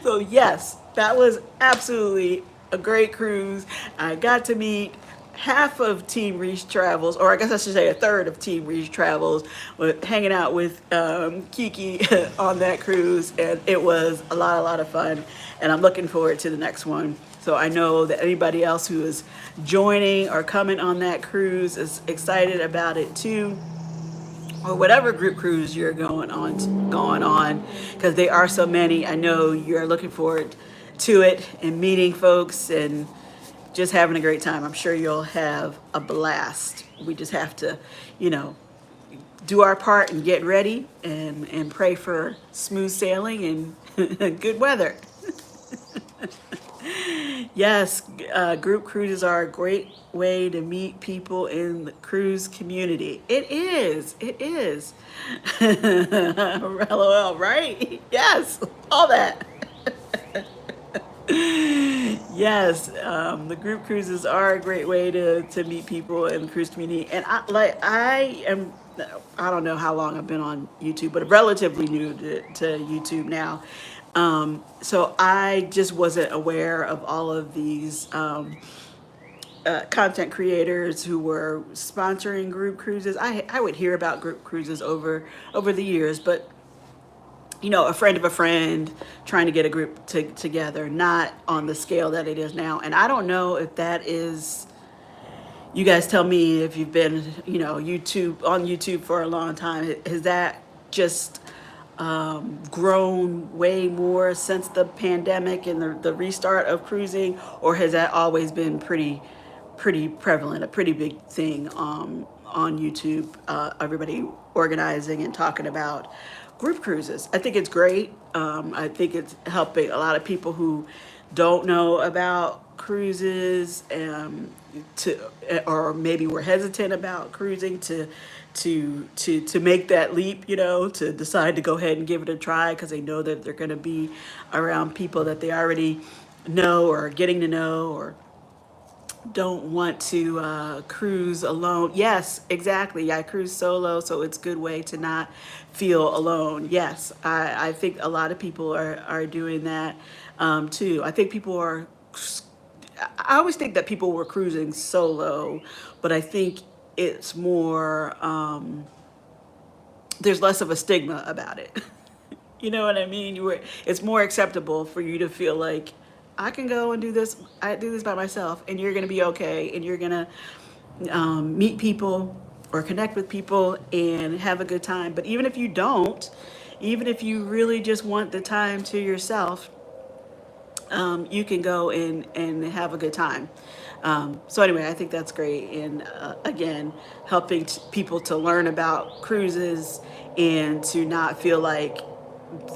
Speaker 1: So yes, that was absolutely a great cruise. I got to meet half of Team Reach Travels, or I guess I should say a third of Team Reach Travels, hanging out with Kiki on that cruise, and it was a lot of fun. And I'm looking forward to the next one. So I know that anybody else who is joining or coming on that cruise is excited about it too, or whatever group cruise you're going on, because there are so many. I know you're looking forward to it and meeting folks and just having a great time. I'm sure you'll have a blast. We just have to, do our part and get ready and pray for smooth sailing and good weather. Yes, group cruises are a great way to meet people in the cruise community. It is. LOL, right? Yes, all that. Yes, the group cruises are a great way to meet people in the cruise community. And I am I don't know how long I've been on YouTube, but relatively new to YouTube now. So I just wasn't aware of all of these content creators who were sponsoring group cruises. I would hear about group cruises over the years, but a friend of a friend trying to get a group together, not on the scale that it is now. And I don't know if that is, you guys tell me if you've been, on YouTube for a long time, has that just grown way more since the pandemic and the restart of cruising, or has that always been pretty prevalent, a pretty big thing on YouTube, everybody organizing and talking about group cruises? I think it's great. I think it's helping a lot of people who don't know about cruises, to or maybe were hesitant about cruising to make that leap, to decide to go ahead and give it a try because they know that they're going to be around people that they already know or are getting to know, or don't want to cruise alone. Yes, exactly. I cruise solo, so it's a good way to not feel alone. Yes, I think a lot of people are doing that too. I think people are, I always think that people were cruising solo, but I think it's more, there's less of a stigma about it. You know what I mean? It's more acceptable for you to feel like I can go and do this. I do this by myself, and you're gonna be okay, and you're gonna meet people or connect with people and have a good time. But even if you don't, even if you really just want the time to yourself, you can go and have a good time. So anyway, I think that's great. And again, helping people to learn about cruises and to not feel like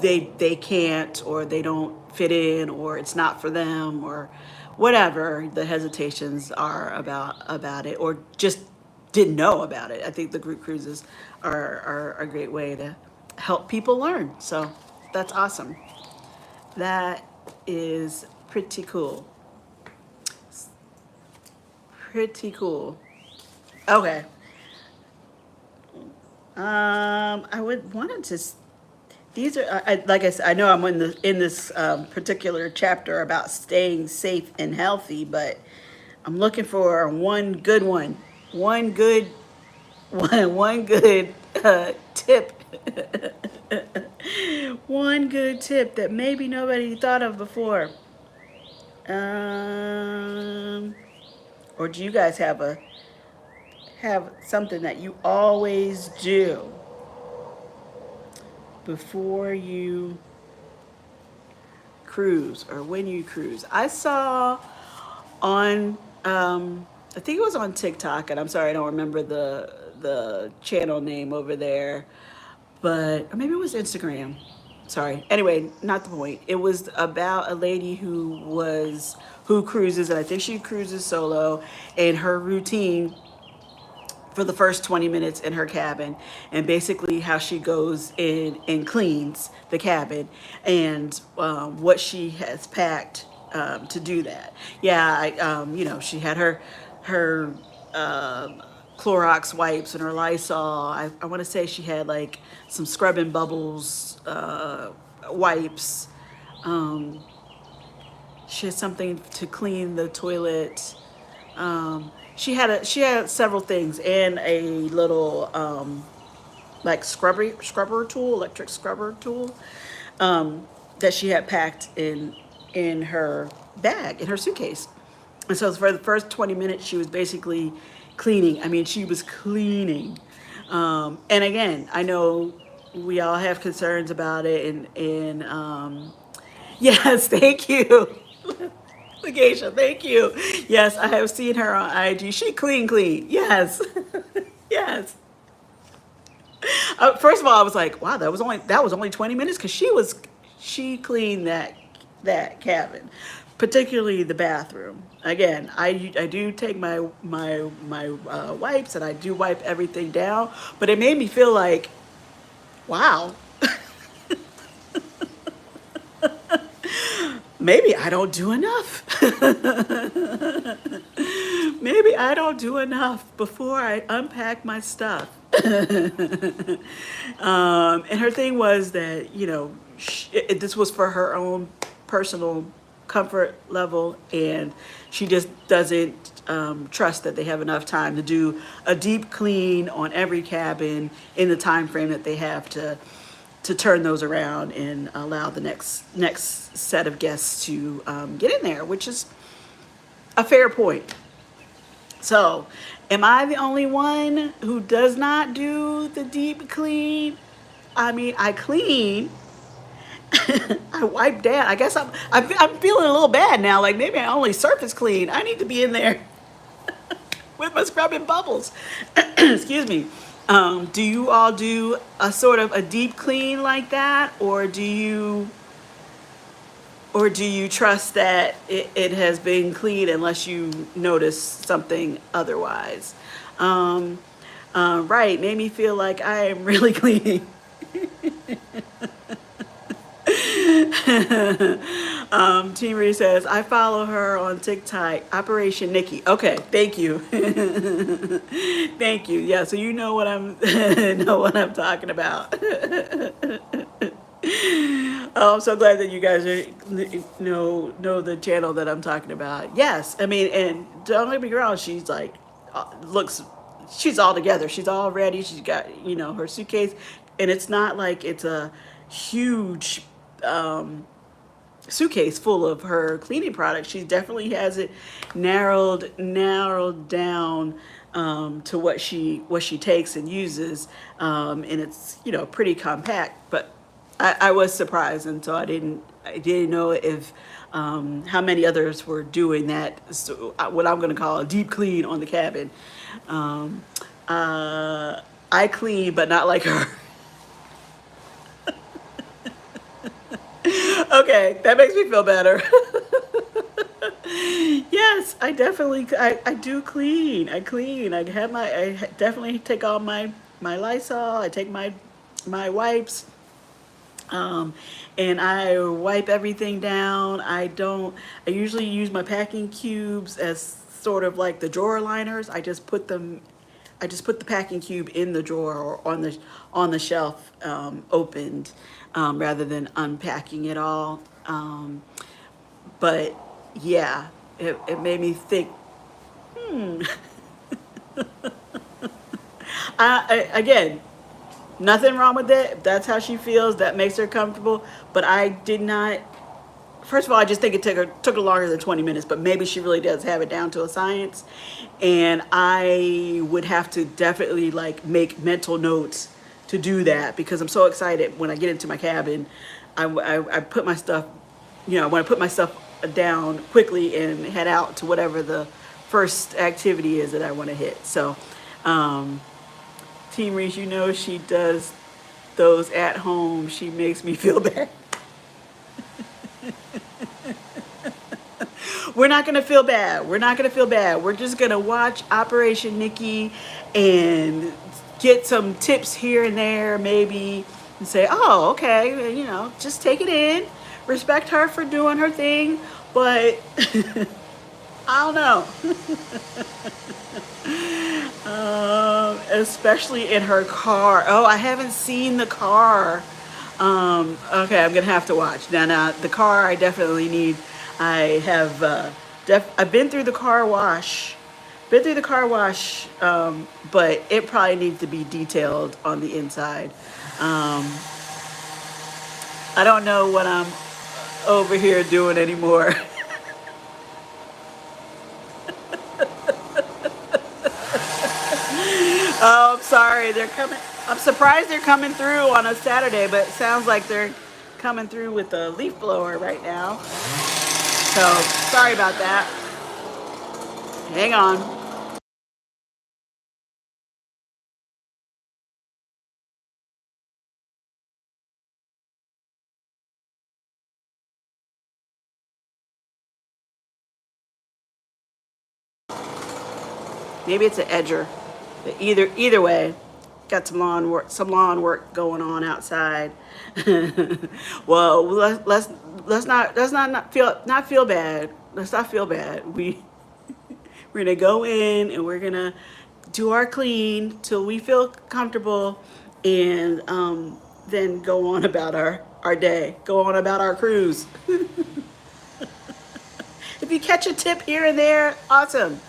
Speaker 1: they can't, or they don't fit in, or it's not for them, or whatever the hesitations are about it, or just didn't know about it. I think the group cruises are a great way to help people learn. So that's awesome. That is pretty cool. Pretty cool. Okay. I would wanted to. These are, like I said, I know I'm in this particular chapter about staying safe and healthy, but I'm looking for one good one good tip, one good tip that maybe nobody thought of before. Um, or do you guys have something that you always do before you cruise or when you cruise? I saw on, I think it was on TikTok, and I'm sorry I don't remember the channel name over there, but or maybe it was Instagram. Sorry. Anyway, not the point. It was about a lady who cruises, and I think she cruises solo, and her routine for the first 20 minutes in her cabin, and basically how she goes in and cleans the cabin, and what she has packed to do that. Yeah, she had her Clorox wipes and her Lysol. I want to say she had like some scrub and bubbles wipes. Um, she had something to clean the toilet. She had several things, and a little like scrubber tool, electric scrubber tool, that she had packed in her bag, in her suitcase. And so for the first 20 minutes, she was basically cleaning. I mean, she was cleaning. And again, I know we all have concerns about it, and yes, thank you. Legacia, thank you. Yes, I have seen her on IG. She clean. Yes. Yes. First of all, I was like, wow, that was only 20 minutes, because she cleaned that cabin, particularly the bathroom. Again, I do take my wipes, and I do wipe everything down, but it made me feel like, wow, maybe I don't do enough. Maybe I don't do enough before I unpack my stuff. And her thing was that, this was for her own personal comfort level, and she just doesn't trust that they have enough time to do a deep clean on every cabin in the time frame that they have to turn those around and allow the next set of guests to get in there, which is a fair point. So, am I the only one who does not do the deep clean? I mean, I clean, I wipe down. I guess I'm feeling a little bad now. Like maybe I only surface clean. I need to be in there with my scrubbing bubbles. Excuse me. Do you all do a sort of a deep clean like that, or do you trust that it has been clean unless you notice something otherwise? Um, right, made me feel like I am really clean. Team Marie says, I follow her on TikTok, Operation Nikki. Okay, thank you. Thank you. Yeah, so you know what I'm know what I'm talking about. Oh, I'm so glad that you guys know the channel that I'm talking about. Yes, I mean, and don't get me wrong, she's like looks, she's all together. She's all ready. She's got her suitcase, and it's not like it's a huge suitcase full of her cleaning products. She definitely has it narrowed down to what she takes and uses, and it's pretty compact. But I was surprised, and so I didn't know if how many others were doing that. So, what I'm going to call a deep clean on the cabin. Um, I clean, but not like her. Okay, that makes me feel better. Yes, I do clean. I clean. Definitely take all my Lysol. I take my wipes, um, and I wipe everything down. I usually use my packing cubes as sort of like the drawer liners. I just put the packing cube in the drawer or on the shelf, opened, rather than unpacking it all. But yeah, it made me think. Again, nothing wrong with it. If that's how she feels, that makes her comfortable. But I did not. First of all, I just think it took her longer than 20 minutes, but maybe she really does have it down to a science. And I would have to definitely like make mental notes to do that, because I'm so excited when I get into my cabin. I put my stuff, I want to put my stuff down quickly and head out to whatever the first activity is that I want to hit. So, um, Team Reese, she does those at home. She makes me feel bad. We're not going to feel bad. We're not going to feel bad. We're just going to watch Operation Nikki and get some tips here and there, maybe, and say, oh, okay, just take it in. Respect her for doing her thing, but I don't know. Especially in her car. Oh, I haven't seen the car. Okay, I'm gonna have to watch. Now, the car, I definitely need. I have, I've been through the car wash. Been through the car wash, but it probably needs to be detailed on the inside. Um, I don't know what I'm over here doing anymore. Oh, I'm sorry. They're coming. I'm surprised they're coming through on a Saturday, but it sounds like they're coming through with a leaf blower right now. So sorry about that. Hang on. Maybe it's an edger. But either way, got some lawn work going on outside. Well, let's not feel bad. Let's not feel bad. We're gonna go in and we're gonna do our clean till we feel comfortable, and then go on about our day, go on about our cruise. If you catch a tip here and there, awesome.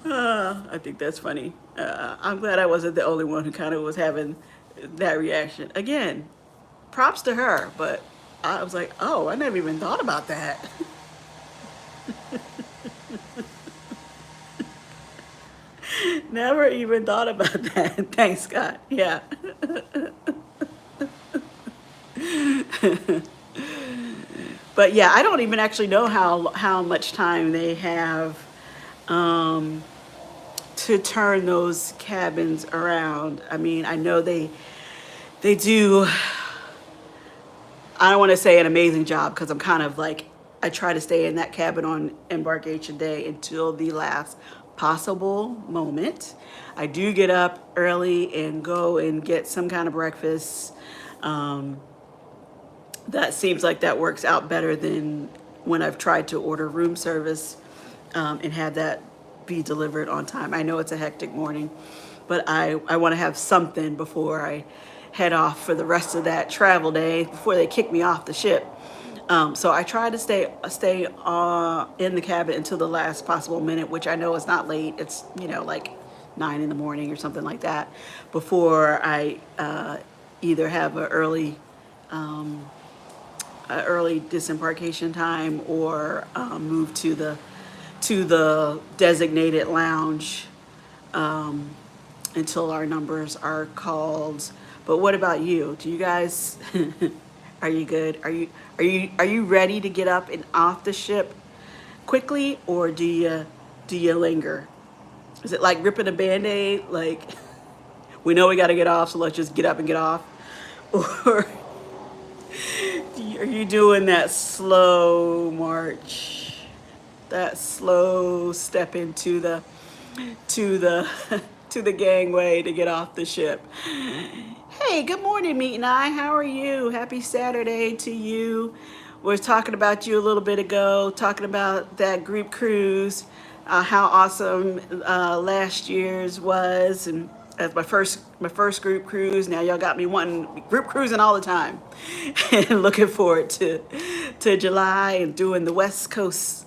Speaker 1: I think that's funny. I'm glad I wasn't the only one who kind of was having that reaction. Again, props to her, but I was like, oh, I never even thought about that. Never even thought about that. Thanks, Scott. Yeah. But yeah, I don't even actually know how much time they have um, to turn those cabins around. I mean, I know they do. I don't want to say an amazing job because I'm kind of like, I try to stay in that cabin on embarkation day until the last possible moment. I do get up early and go and get some kind of breakfast. Um, that seems like that works out better than when I've tried to order room service and had that be delivered on time. I know it's a hectic morning, but I want to have something before I head off for the rest of that travel day before they kick me off the ship. So I try to stay in the cabin until the last possible minute, which I know is not late. It's, you know, like 9 in the morning or something like that, before I either have early disembarkation time or move to the designated lounge until our numbers are called. But what about you? Do you guys are you good? Are you ready to get up and off the ship quickly, or do you linger? Is it like ripping a band-aid? Like, we know we got to get off, so let's just get up and get off? Or are you doing that slow march, that slow step into to the to the gangway to get off the ship? Hey, good morning, Meet and I. How are you? Happy Saturday to you. We were talking about you a little bit ago, talking about that group cruise, how awesome last year's was, and as my first group cruise. Now y'all got me wanting group cruising all the time, and looking forward to July and doing the West Coast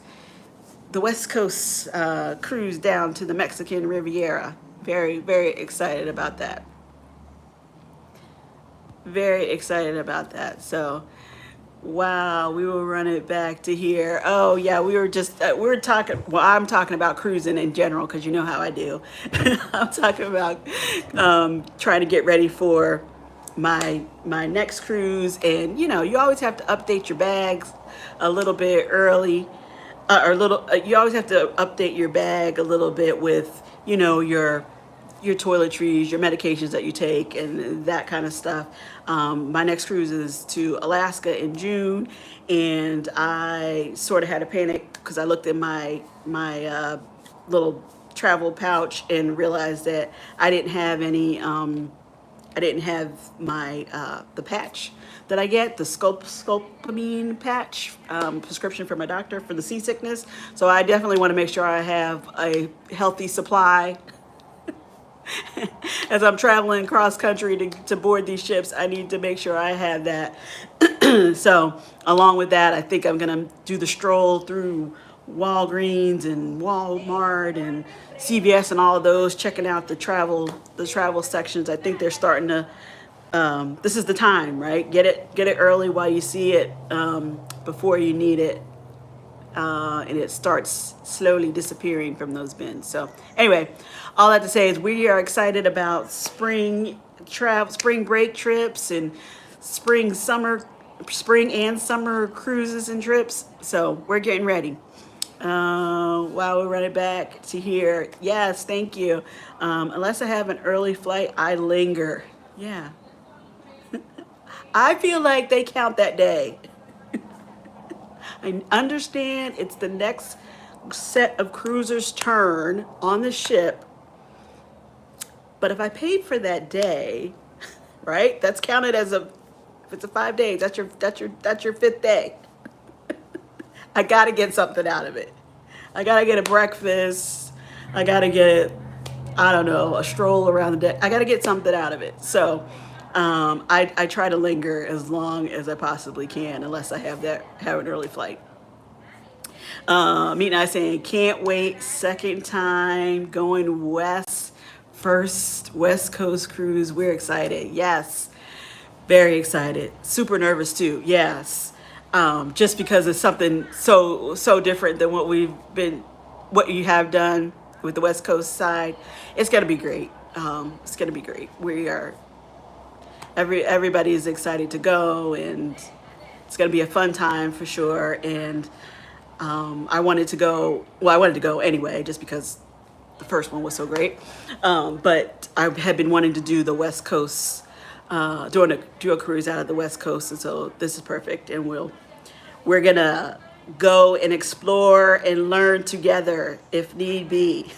Speaker 1: cruise down to the Mexican Riviera. Very, very excited about that. Very excited about that. So, wow, we will run it back to here. Oh yeah, we were talking. Well, I'm talking about cruising in general because you know how I do. I'm talking about trying to get ready for my next cruise, and you know, you always have to update your bags a little bit early, or a little. You always have to update your bag a little bit with, you know, your toiletries, your medications that you take, and that kind of stuff. My next cruise is to Alaska in June, and I sort of had a panic because I looked in my little travel pouch and realized that I didn't have any. I didn't have my the patch that I get, the scopolamine patch, prescription from my doctor for the seasickness. So I definitely want to make sure I have a healthy supply as I'm traveling cross country to board these ships. I need to make sure I have that. So along with that, I think I'm gonna do the stroll through Walgreens and Walmart and CVS and all of those, checking out the travel sections. I think they're starting to. This is the time, right? Get it early while you see it, before you need it, and it starts slowly disappearing from those bins. So anyway, all that to say is we are excited about spring break trips, and spring and summer cruises and trips. So we're getting ready. While we run it back to here, yes, thank you. Unless I have an early flight, I linger. Yeah, I feel like they count that day. I understand it's the next set of cruisers' turn on the ship, but if I paid for that day, right? That's counted as if it's a 5 days. That's your fifth day. I gotta get something out of it. I gotta get a breakfast. I gotta get, I don't know, a stroll around the deck. I gotta get something out of it. So I try to linger as long as I possibly can, unless I have an early flight. Meet and I saying can't wait. Second time going west. First West Coast cruise. We're excited. Yes. Very excited. Super nervous too. Yes. Just because it's something so different than what you have done with the West Coast side. It's gonna be great. It's gonna be great. We are everybody is excited to go, and it's gonna be a fun time for sure. And I wanted to go. Well, I wanted to go anyway, just because the first one was so great. But I had been wanting to do the West Coast, do a cruise out of the West Coast, and so this is perfect. And we're gonna go and explore and learn together if need be.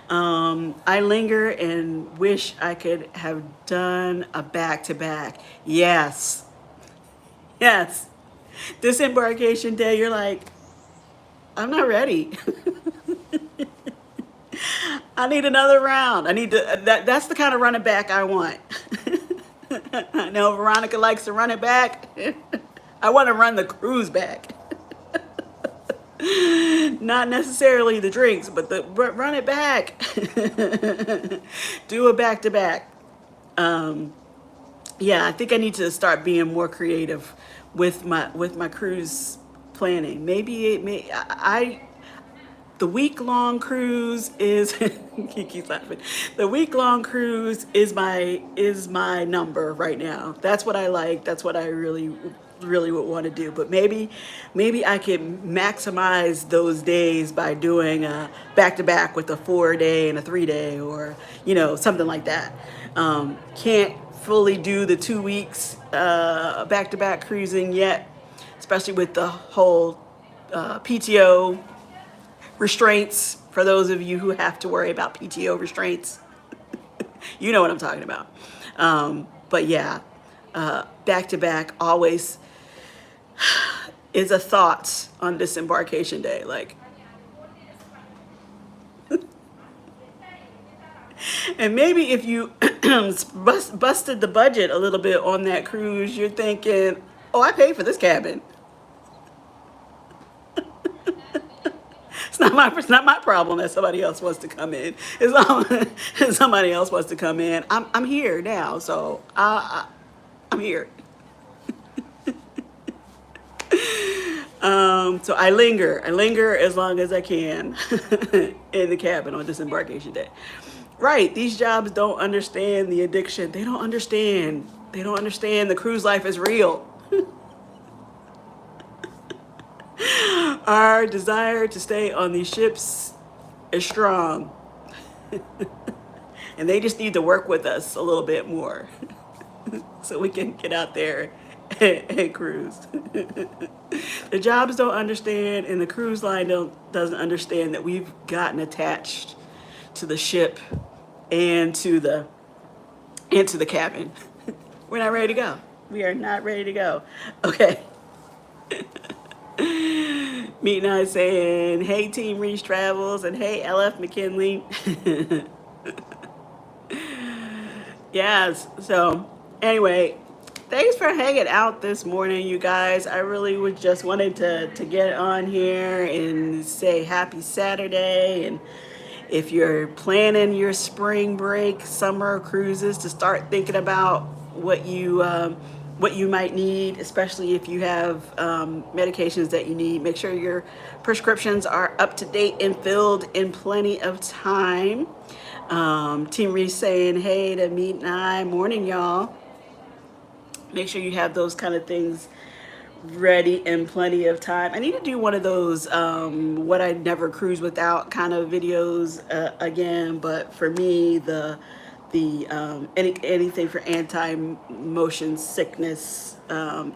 Speaker 1: I linger and wish I could have done a back-to-back. Yes, yes. Disembarkation day, you're like, I'm not ready. I need another round. I need to, that's the kind of running back I want. I know Veronica likes to run it back. I want to run the cruise back. Not necessarily the drinks, but run it back. Do a back to back. Yeah, I think I need to start being more creative with my cruise planning. Maybe the week-long cruise is Kiki's laughing. The week-long cruise is my number right now. That's what I like. That's what I really would want to do. But maybe I could maximize those days by doing a back-to-back with a 4-day and a 3-day, or something like that. Can't fully do the 2 weeks back-to-back cruising yet, especially with the whole PTO restraints. For those of you who have to worry about PTO restraints, you know what I'm talking about. But yeah, back to back always is a thought on disembarkation day. Like, and maybe if you busted the budget a little bit on that cruise, you're thinking, oh, I paid for this cabin. It's not my problem that somebody else wants to come in. Somebody else wants to come in. I'm here now, so I'm here. So I linger as long as I can in the cabin on disembarkation day. Right, these jobs don't understand the addiction. They don't understand. The cruise life is real. Our desire to stay on these ships is strong. And they just need to work with us a little bit more so we can get out there and cruise. The jobs don't understand, and the cruise line doesn't understand that we've gotten attached to the ship and to the cabin. We're not ready to go. We are not ready to go. Okay. Meet and I saying, hey Team Reach Travels, and hey LF McKinley. Yes, so anyway, thanks for hanging out this morning, you guys. I really just wanted to get on here and say happy Saturday. And if you're planning your spring break, summer cruises, to start thinking about what you might need, especially if you have medications that you need. Make sure your prescriptions are up to date and filled in plenty of time. Team Reese saying, hey to Meet and I. Morning, y'all. Make sure you have those kind of things ready in plenty of time. I need to do one of those what I never cruise without kind of videos again. But for me, anything for anti-motion sickness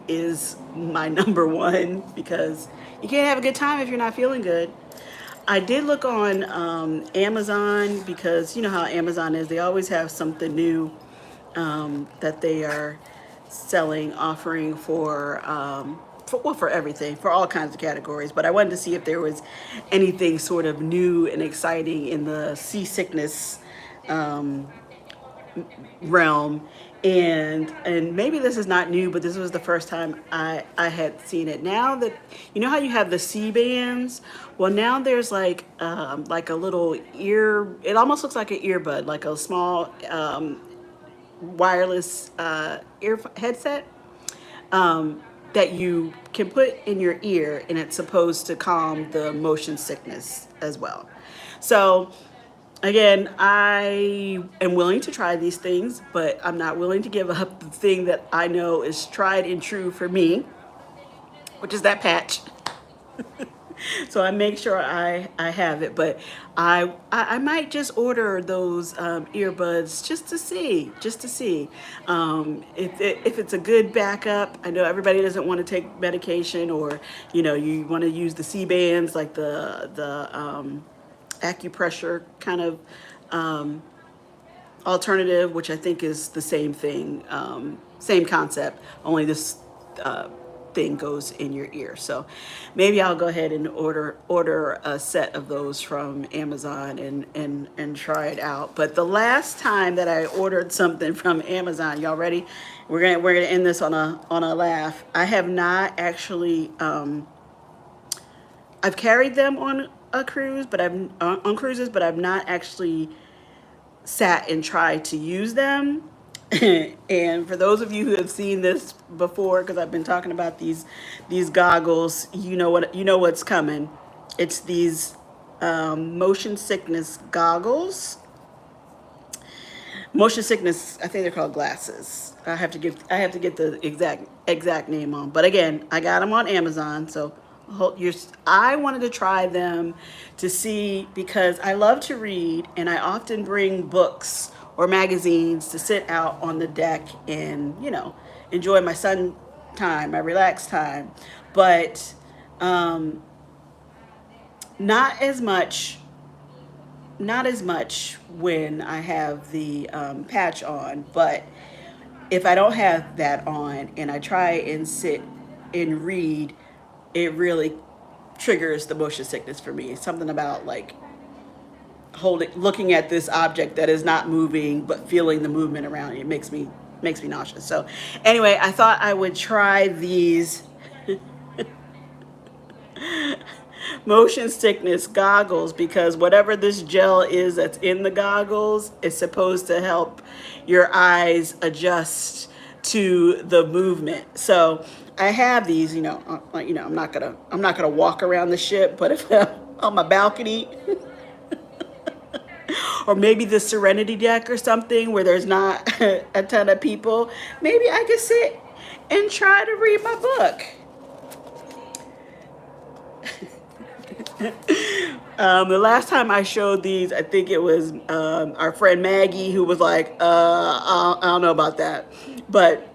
Speaker 1: is my number one, because you can't have a good time if you're not feeling good. I did look on Amazon, because you know how Amazon is. They always have something new that they are selling, offering for for everything, for all kinds of categories. But I wanted to see if there was anything sort of new and exciting in the seasickness realm. And maybe this is not new, but this was the first time I had seen it. Now that you know how you have the C bands, well now there's like a little ear. It almost looks like an earbud, like a small wireless ear headset that you can put in your ear, and it's supposed to calm the motion sickness as well. So again, I am willing to try these things, but I'm not willing to give up the thing that I know is tried and true for me, which is that patch. So I make sure I have it, but I might just order those earbuds just to see if it's a good backup. I know everybody doesn't want to take medication, or you want to use the C bands, like the acupressure kind of alternative, which I think is the same thing, same concept, only this thing goes in your ear. So maybe I'll go ahead and order a set of those from Amazon and try it out. But the last time that I ordered something from Amazon, y'all ready? We're gonna end this on a laugh. I have not actually I've carried them on a cruise, but I've on cruises, but I've not actually sat and tried to use them. And for those of you who have seen this before, because I've been talking about these goggles, you know what's coming. It's these motion sickness goggles. Motion sickness, I think they're called glasses. I have to get the exact name on. But again, I got them on Amazon, so I wanted to try them to see, because I love to read and I often bring books or magazines to sit out on the deck and enjoy my sun time, my relaxed time. But not as much when I have the patch on. But if I don't have that on and I try and sit and read, it really triggers the motion sickness for me. It's something about like looking at this object that is not moving, but feeling the movement around it. It makes me nauseous. So anyway, I thought I would try these motion sickness goggles, because whatever this gel is that's in the goggles is supposed to help your eyes adjust to the movement. So I have these, I'm not gonna walk around the ship, but if I'm on my balcony or maybe the Serenity deck or something where there's not a ton of people, maybe I could sit and try to read my book. The last time I showed these, I think it was our friend Maggie who was like, I don't know about that. But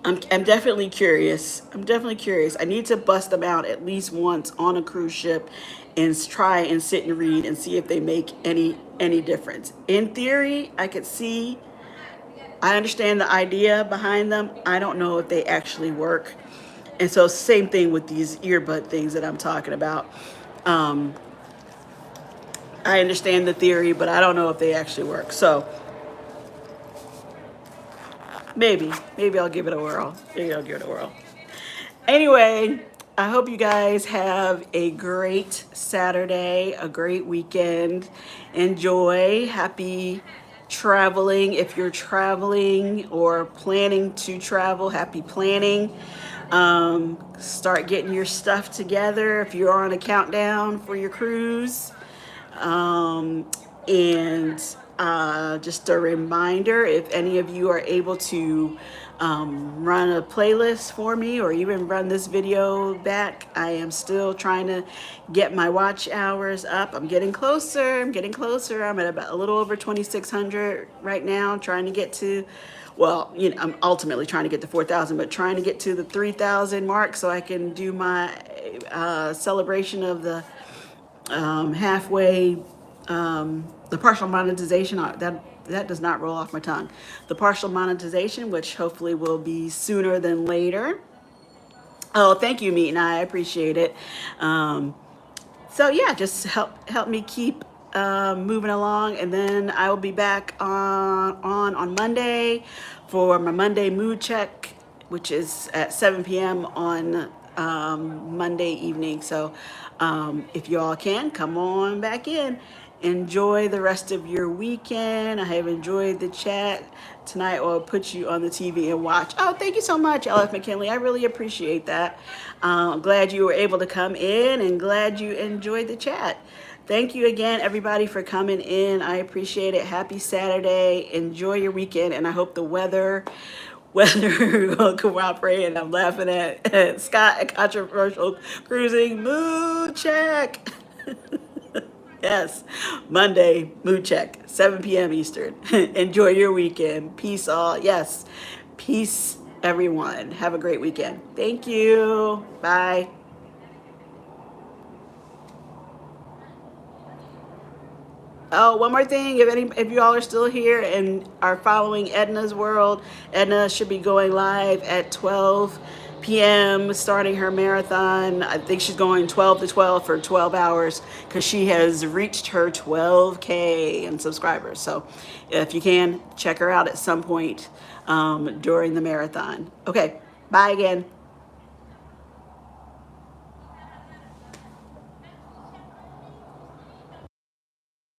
Speaker 1: I'm definitely curious. I need to bust them out at least once on a cruise ship and try and sit and read and see if they make any difference. In theory, I understand the idea behind them. I don't know if they actually work. And so same thing with these earbud things that I'm talking about. I understand the theory, but I don't know if they actually work. So maybe I'll give it a whirl. Anyway, I hope you guys have a great Saturday, a great weekend. Enjoy. Happy traveling. If you're traveling or planning to travel, happy planning. Start getting your stuff together if you're on a countdown for your cruise. Just a reminder, if any of you are able to run a playlist for me, or even run this video back, I am still trying to get my watch hours up. I'm getting closer. I'm at about a little over 2,600 right now, trying to get to, well, I'm ultimately trying to get to 4,000, but trying to get to the 3,000 mark so I can do my celebration of the halfway, the partial monetization. That does not roll off my tongue. The partial monetization, which hopefully will be sooner than later. Oh, thank you, Meet and I appreciate it. Um, so yeah, just help me keep moving along, and then I will be back on Monday for my Monday mood check, which is at 7 p.m. on Monday evening. So if you all can come on back in, enjoy the rest of your weekend. I have enjoyed the chat tonight. I'll put you on the TV and watch. Oh, thank you so much, LF McKinley. I really appreciate that. I'm glad you were able to come in and glad you enjoyed the chat. Thank you again, everybody, for coming in. I appreciate it. Happy Saturday. Enjoy your weekend, and I hope the weather will cooperate. And I'm laughing at Scott at Controversial Cruising. Mood check. Yes, Monday, mood check, 7 p.m. Eastern. Enjoy your weekend. Peace all. Yes, peace, everyone. Have a great weekend. Thank you. Bye. Oh, one more thing. If you all are still here and are following Edna's World, Edna should be going live at 12 p.m. starting her marathon. I think she's going 12 to 12 for 12 hours because she has reached her 12K in subscribers. So if you can, check her out at some point during the marathon. Okay, bye again.